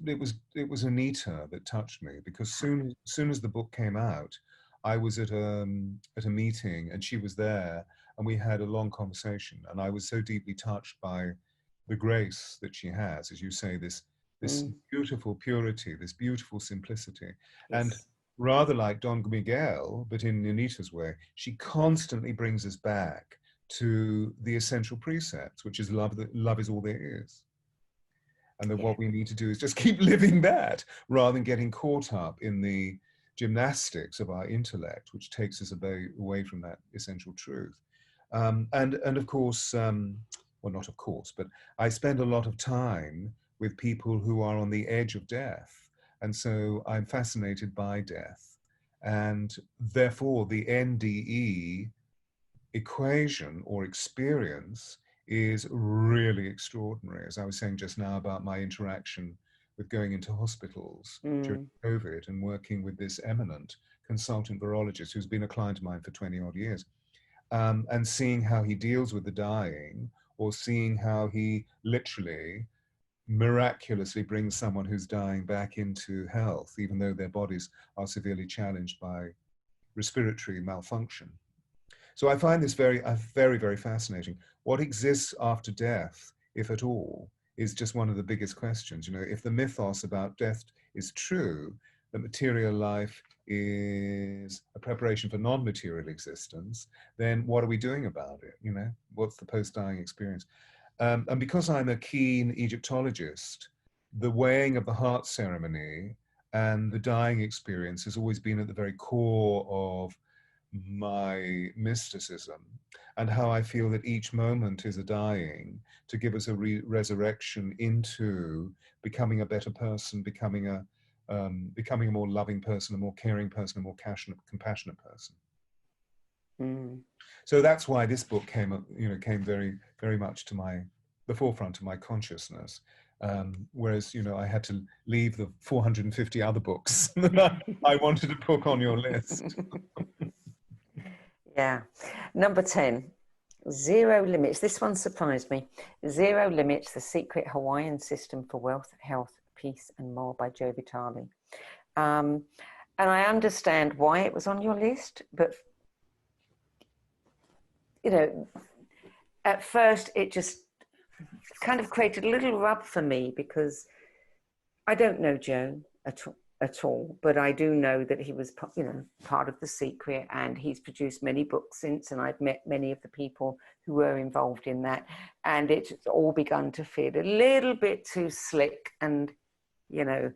Anita that touched me, because soon as the book came out, I was at a meeting and she was there, and we had a long conversation, and I was so deeply touched by the grace that she has, as you say, this beautiful purity, this beautiful simplicity. Yes. And rather like Don Miguel, but in Anita's way, she constantly brings us back to the essential precepts, which is love, that love is all there is. And that what we need to do is just keep living that, rather than getting caught up in the gymnastics of our intellect, which takes us away from that essential truth. And of course, well, not of course, but I spend a lot of time with people who are on the edge of death. And so I'm fascinated by death. And therefore, the NDE equation or experience is really extraordinary. As I was saying just now about my interaction with going into hospitals during COVID and working with this eminent consultant virologist who's been a client of mine for 20 odd years, and seeing how he deals with the dying, or seeing how he literally miraculously brings someone who's dying back into health, even though their bodies are severely challenged by respiratory malfunction. So I find this very, very fascinating. What exists after death, if at all, is just one of the biggest questions. If the mythos about death is true, that material life is a preparation for non-material existence, then what are we doing about it? What's the post-dying experience? And because I'm a keen Egyptologist, the weighing of the heart ceremony and the dying experience has always been at the very core of my mysticism, and how I feel that each moment is a dying to give us a resurrection into becoming a better person, becoming a more loving person, a more caring person, a more compassionate person. So that's why this book came very, very much to the forefront of my consciousness. Whereas, I had to leave the 450 other books that I wanted to put on your list. Yeah. Number 10, Zero Limits. This one surprised me. Zero Limits, The Secret Hawaiian System for Wealth, Health, Peace and More by Joe Vitale. And I understand why it was on your list, but at first it just kind of created a little rub for me, because I don't know Joe at all, but I do know that he was, you know, part of the secret, and he's produced many books since, and I've met many of the people who were involved in that, and it's all begun to feel a little bit too slick and, you know,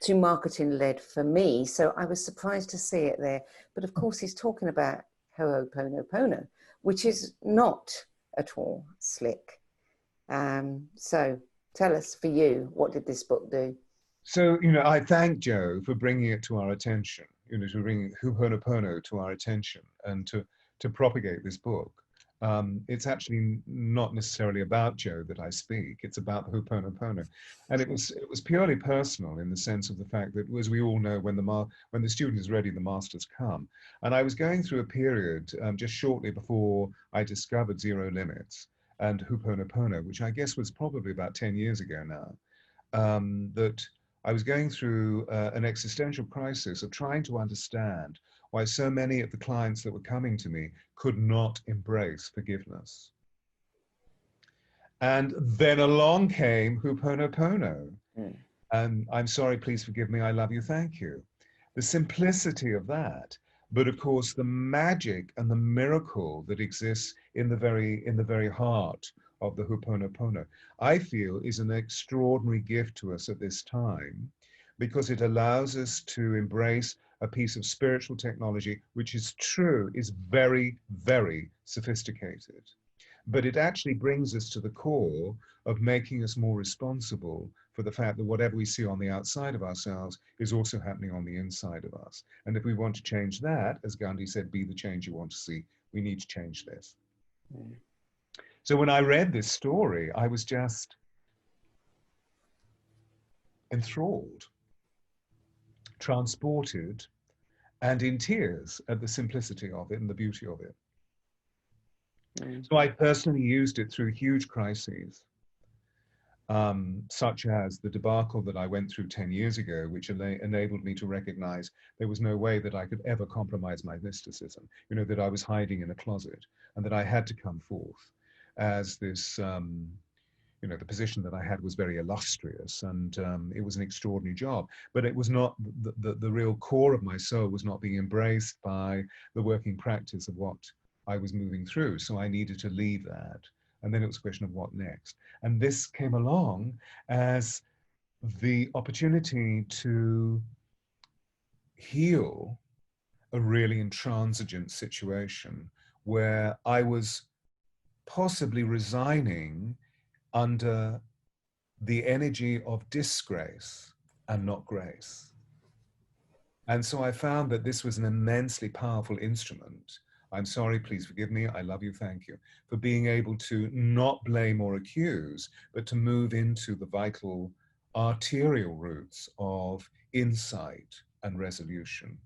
too marketing led for me. So I was surprised to see it there. But of course, he's talking about Ho'oponopono, which is not at all slick. So tell us, for you, what did this book do? So, you know, I thank Joe for bringing it to our attention, you know, to bring Ho'oponopono to our attention and to propagate this book. It's actually not necessarily about Joe that I speak. It's about Ho'oponopono, and it was purely personal in the sense of the fact that, as we all know, when the student is ready, the masters come. And I was going through a period just shortly before I discovered Zero Limits and Ho'oponopono, which I guess was probably about 10 years ago now. That I was going through an existential crisis of trying to understand why so many of the clients that were coming to me could not embrace forgiveness. And then along came Ho'oponopono. And I'm sorry, please forgive me, I love you, thank you. The simplicity of that, but of course the magic and the miracle that exists in the very heart of the Ho'oponopono, I feel is an extraordinary gift to us at this time, because it allows us to embrace a piece of spiritual technology, which is true, is very, very sophisticated. But it actually brings us to the core of making us more responsible for the fact that whatever we see on the outside of ourselves is also happening on the inside of us. And if we want to change that, as Gandhi said, be the change you want to see, we need to change this. So when I read this story, I was just enthralled, transported, and in tears at the simplicity of it and the beauty of it. So I personally used it through huge crises, such as the debacle that I went through 10 years ago, which enabled me to recognize there was no way that I could ever compromise my mysticism, you know, that I was hiding in a closet and that I had to come forth as this, you know, the position that I had was very illustrious, and it was an extraordinary job, but it was not, the real core of my soul was not being embraced by the working practice of what I was moving through. So I needed to leave that. And then it was a question of what next. And this came along as the opportunity to heal a really intransigent situation where I was possibly resigning under the energy of disgrace and not grace. And so I found that this was an immensely powerful instrument. I'm sorry, please forgive me, I love you, thank you, for being able to not blame or accuse, but to move into the vital arterial roots of insight and resolution.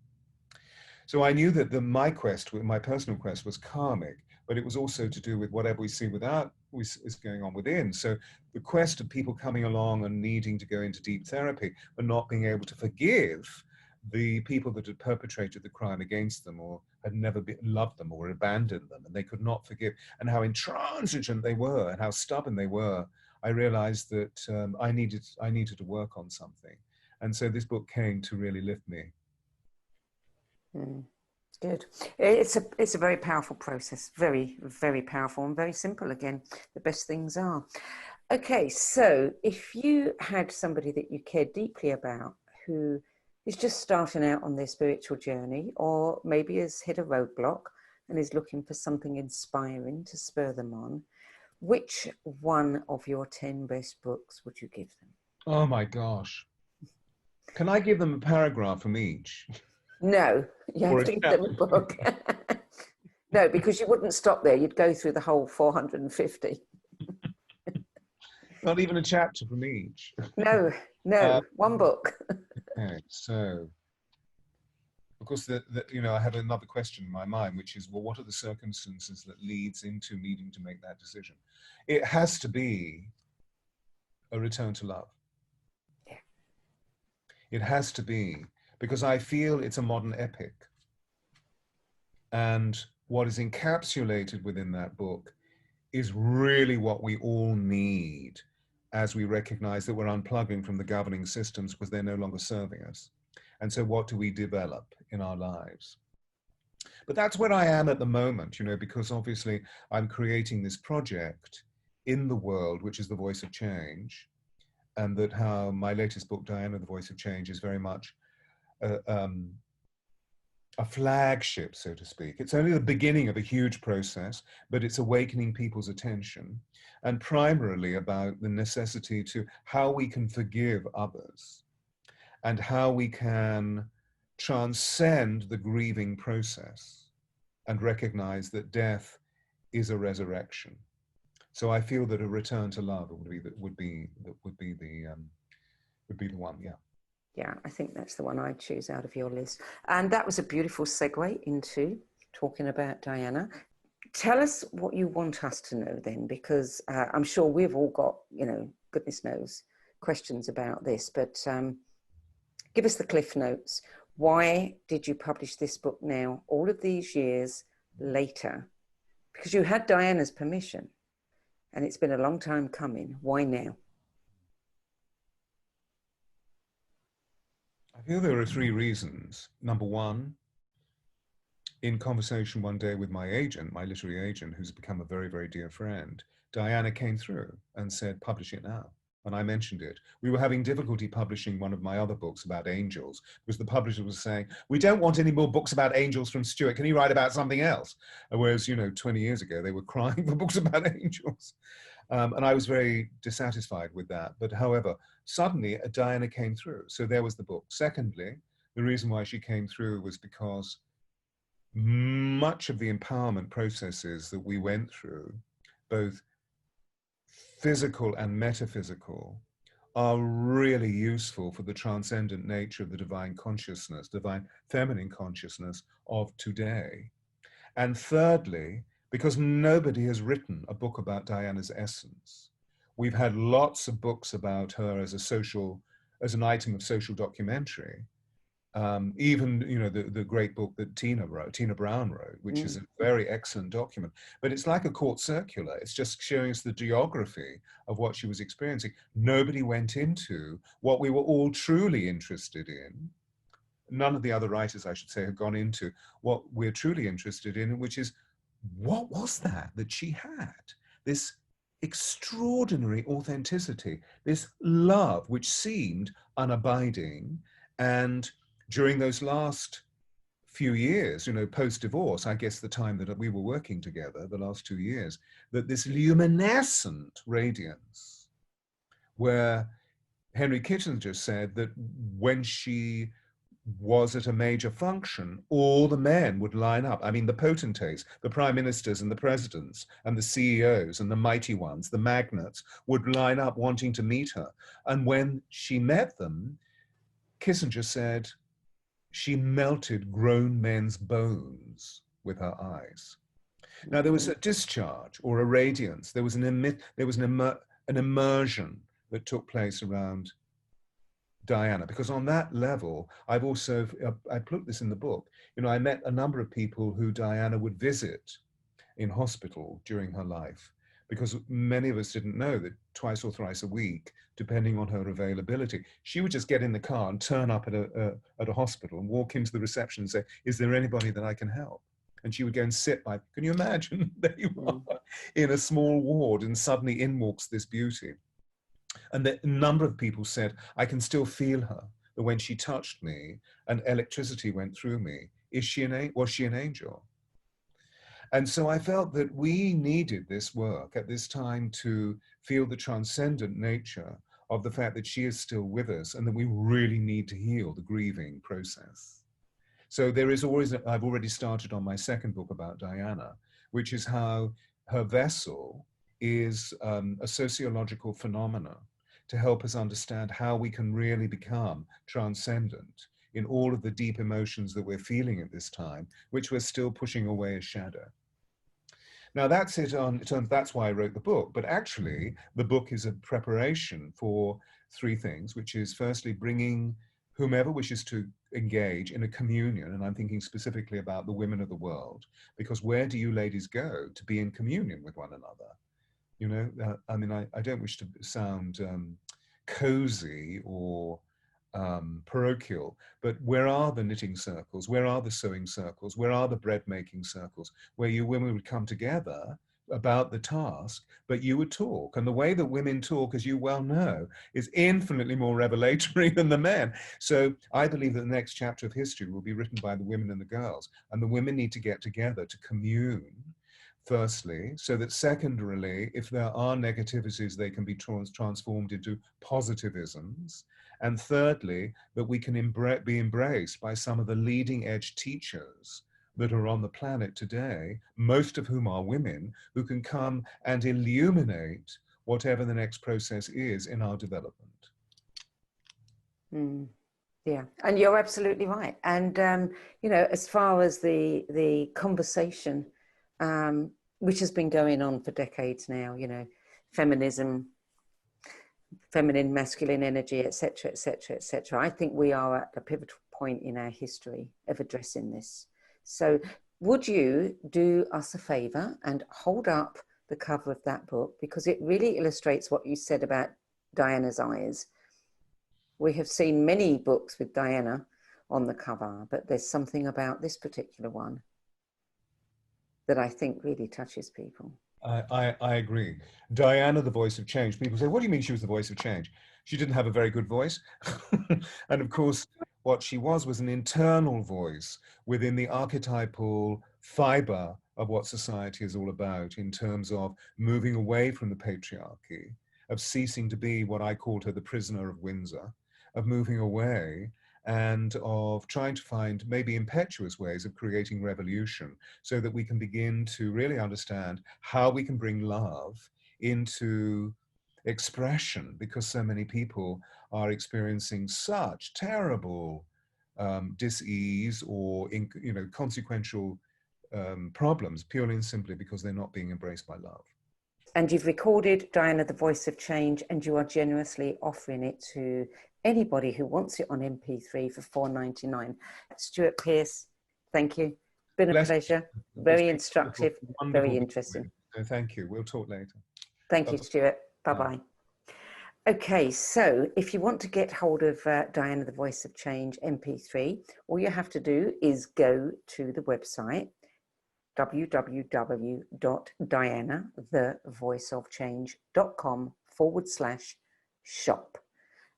So I knew that my personal quest was karmic, but it was also to do with whatever we see without is going on within. So the quest of people coming along and needing to go into deep therapy, but not being able to forgive the people that had perpetrated the crime against them, or had never loved them or abandoned them, and they could not forgive, and how intransigent they were and how stubborn they were. I realized that I needed to work on something. And so this book came to really lift me. Good. It's a very powerful process, very, very powerful, and very simple. Again, the best things are. Okay, so if you had somebody that you care deeply about who is just starting out on their spiritual journey, or maybe has hit a roadblock and is looking for something inspiring to spur them on, which one of your 10 best books would you give them? Oh my gosh. Can I give them a paragraph from each? No, you have to give them a book. No, because you wouldn't stop there. You'd go through the whole 450. Not even a chapter from each. No, one book. Okay, so of course, you know, I have another question in my mind, which is, well, what are the circumstances that leads into needing to make that decision? It has to be a return to love. Yeah. It has to be, because I feel it's a modern epic. And what is encapsulated within that book is really what we all need as we recognize that we're unplugging from the governing systems because they're no longer serving us. And so what do we develop in our lives? But that's where I am at the moment, you know, because obviously I'm creating this project in the world, which is the voice of change, and that how my latest book, Diana, the Voice of Change, is very much a flagship, so to speak. It's only the beginning of a huge process, but it's awakening people's attention, and primarily about the necessity to how we can forgive others and how we can transcend the grieving process and recognize that death is a resurrection. So I feel that a return to love would be the one, yeah. Yeah, I think that's the one I'd choose out of your list. And that was a beautiful segue into talking about Diana. Tell us what you want us to know then, because I'm sure we've all got, you know, goodness knows, questions about this, but give us the cliff notes. Why did you publish this book now, all of these years later? Because you had Diana's permission and it's been a long time coming. Why now? I feel there are three reasons. Number one, in conversation one day with my agent, my literary agent, who's become a very, very dear friend, Diana came through and said, publish it now. And I mentioned it. We were having difficulty publishing one of my other books about angels because the publisher was saying, we don't want any more books about angels from Stewart. Can you write about something else? Whereas, you know, 20 years ago, they were crying for books about angels. And I was very dissatisfied with that. But however, suddenly Diana came through. So there was the book. Secondly, the reason why she came through was because much of the empowerment processes that we went through, both physical and metaphysical, are really useful for the transcendent nature of the divine consciousness, divine feminine consciousness of today. And thirdly, because nobody has written a book about Diana's essence. We've had lots of books about her as an item of social documentary. Even, you know, the great book that Tina Brown wrote, which is a very excellent document. But it's like a court circular. It's just showing us the geography of what she was experiencing. Nobody went into what we were all truly interested in. None of the other writers, I should say, have gone into what we're truly interested in, which is, what was that she had? This extraordinary authenticity, this love which seemed unabiding. And during those last few years, you know, post-divorce, I guess the time that we were working together, the last 2 years, that this luminescent radiance, where Henry Kissinger said that when she was at a major function, all the men would line up. I mean, the potentates, the prime ministers and the presidents and the CEOs and the mighty ones, the magnates, would line up wanting to meet her. And when she met them, Kissinger said she melted grown men's bones with her eyes. Now, there was a discharge or a radiance. There was an immersion that took place around Diana, because on that level, I put this in the book, you know, I met a number of people who Diana would visit in hospital during her life, because many of us didn't know that twice or thrice a week, depending on her availability, she would just get in the car and turn up at a hospital and walk into the reception and say, is there anybody that I can help? And she would go and sit by, can you imagine? There you are in a small ward, and suddenly in walks this beauty. And a number of people said, I can still feel her, that when she touched me and electricity went through me, was she an angel? And so I felt that we needed this work at this time to feel the transcendent nature of the fact that she is still with us, and that we really need to heal the grieving process. So there is always, I've already started on my second book about Diana, which is how her vessel is a sociological phenomena to help us understand how we can really become transcendent in all of the deep emotions that we're feeling at this time, which we're still pushing away as shadow. Now that's it on terms, that's why I wrote the book, but actually the book is a preparation for three things, which is firstly bringing whomever wishes to engage in a communion, and I'm thinking specifically about the women of the world, because where do you ladies go to be in communion with one another? You know, I mean, I don't wish to sound cozy or parochial, but where are the knitting circles? Where are the sewing circles? Where are the bread making circles? Where you women would come together about the task, but you would talk. And the way that women talk, as you well know, is infinitely more revelatory than the men. So I believe that the next chapter of history will be written by the women and the girls, and the women need to get together to commune, firstly, so that secondarily, if there are negativities, they can be transformed into positivisms. And thirdly, that we can be embraced by some of the leading edge teachers that are on the planet today, most of whom are women, who can come and illuminate whatever the next process is in our development. Yeah, and you're absolutely right. And, you know, as far as the conversation, which has been going on for decades now, you know, feminism, feminine, masculine energy, etc., etc., etc. I think we are at a pivotal point in our history of addressing this. So would you do us a favor and hold up the cover of that book, because it really illustrates what you said about Diana's eyes. We have seen many books with Diana on the cover, but there's something about this particular one that I think really touches people. I agree. Diana, the voice of change. People say, what do you mean she was the voice of change? She didn't have a very good voice. And of course, what she was an internal voice within the archetypal fiber of what society is all about, in terms of moving away from the patriarchy, of ceasing to be what I called her the prisoner of Windsor, of moving away and of trying to find maybe impetuous ways of creating revolution, so that we can begin to really understand how we can bring love into expression, because so many people are experiencing such terrible dis-ease or consequential problems, purely and simply because they're not being embraced by love. And you've recorded Diana, the Voice of Change, and you are generously offering it to anybody who wants it on MP3 for $4.99. Stewart Pearce, thank you. Been a pleasure. Very instructive, very interesting. So thank you. We'll talk later. Thank you, Stewart. Bye-bye. Okay, so if you want to get hold of Diana, the Voice of Change MP3, all you have to do is go to the website www.dianathevoiceofchange.com/shop,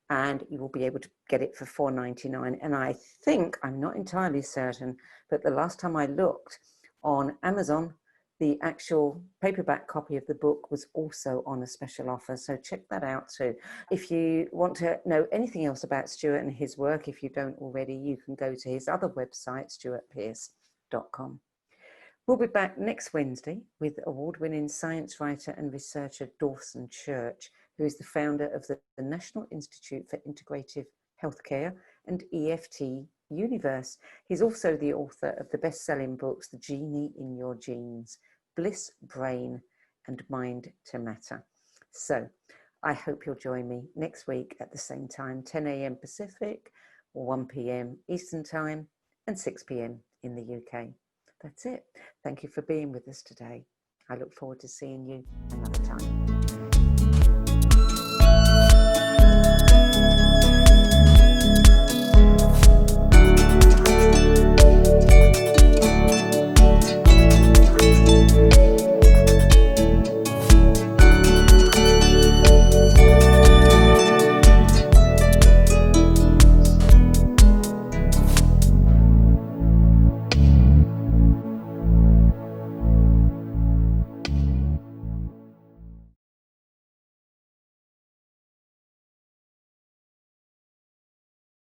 and you will be able to get it for $4.99. And I think, I'm not entirely certain, but the last time I looked on Amazon, the actual paperback copy of the book was also on a special offer. So check that out too. If you want to know anything else about Stewart and his work, if you don't already, you can go to his other website, stewartpearce.com. We'll be back next Wednesday with award-winning science writer and researcher Dawson Church, who is the founder of the National Institute for Integrative Healthcare and EFT Universe. He's also the author of the best-selling books, The Genie in Your Genes, Bliss, Brain, and Mind to Matter. So I hope you'll join me next week at the same time, 10 a.m. Pacific, 1 p.m. Eastern Time, and 6 p.m. in the UK. That's it. Thank you for being with us today. I look forward to seeing you another time.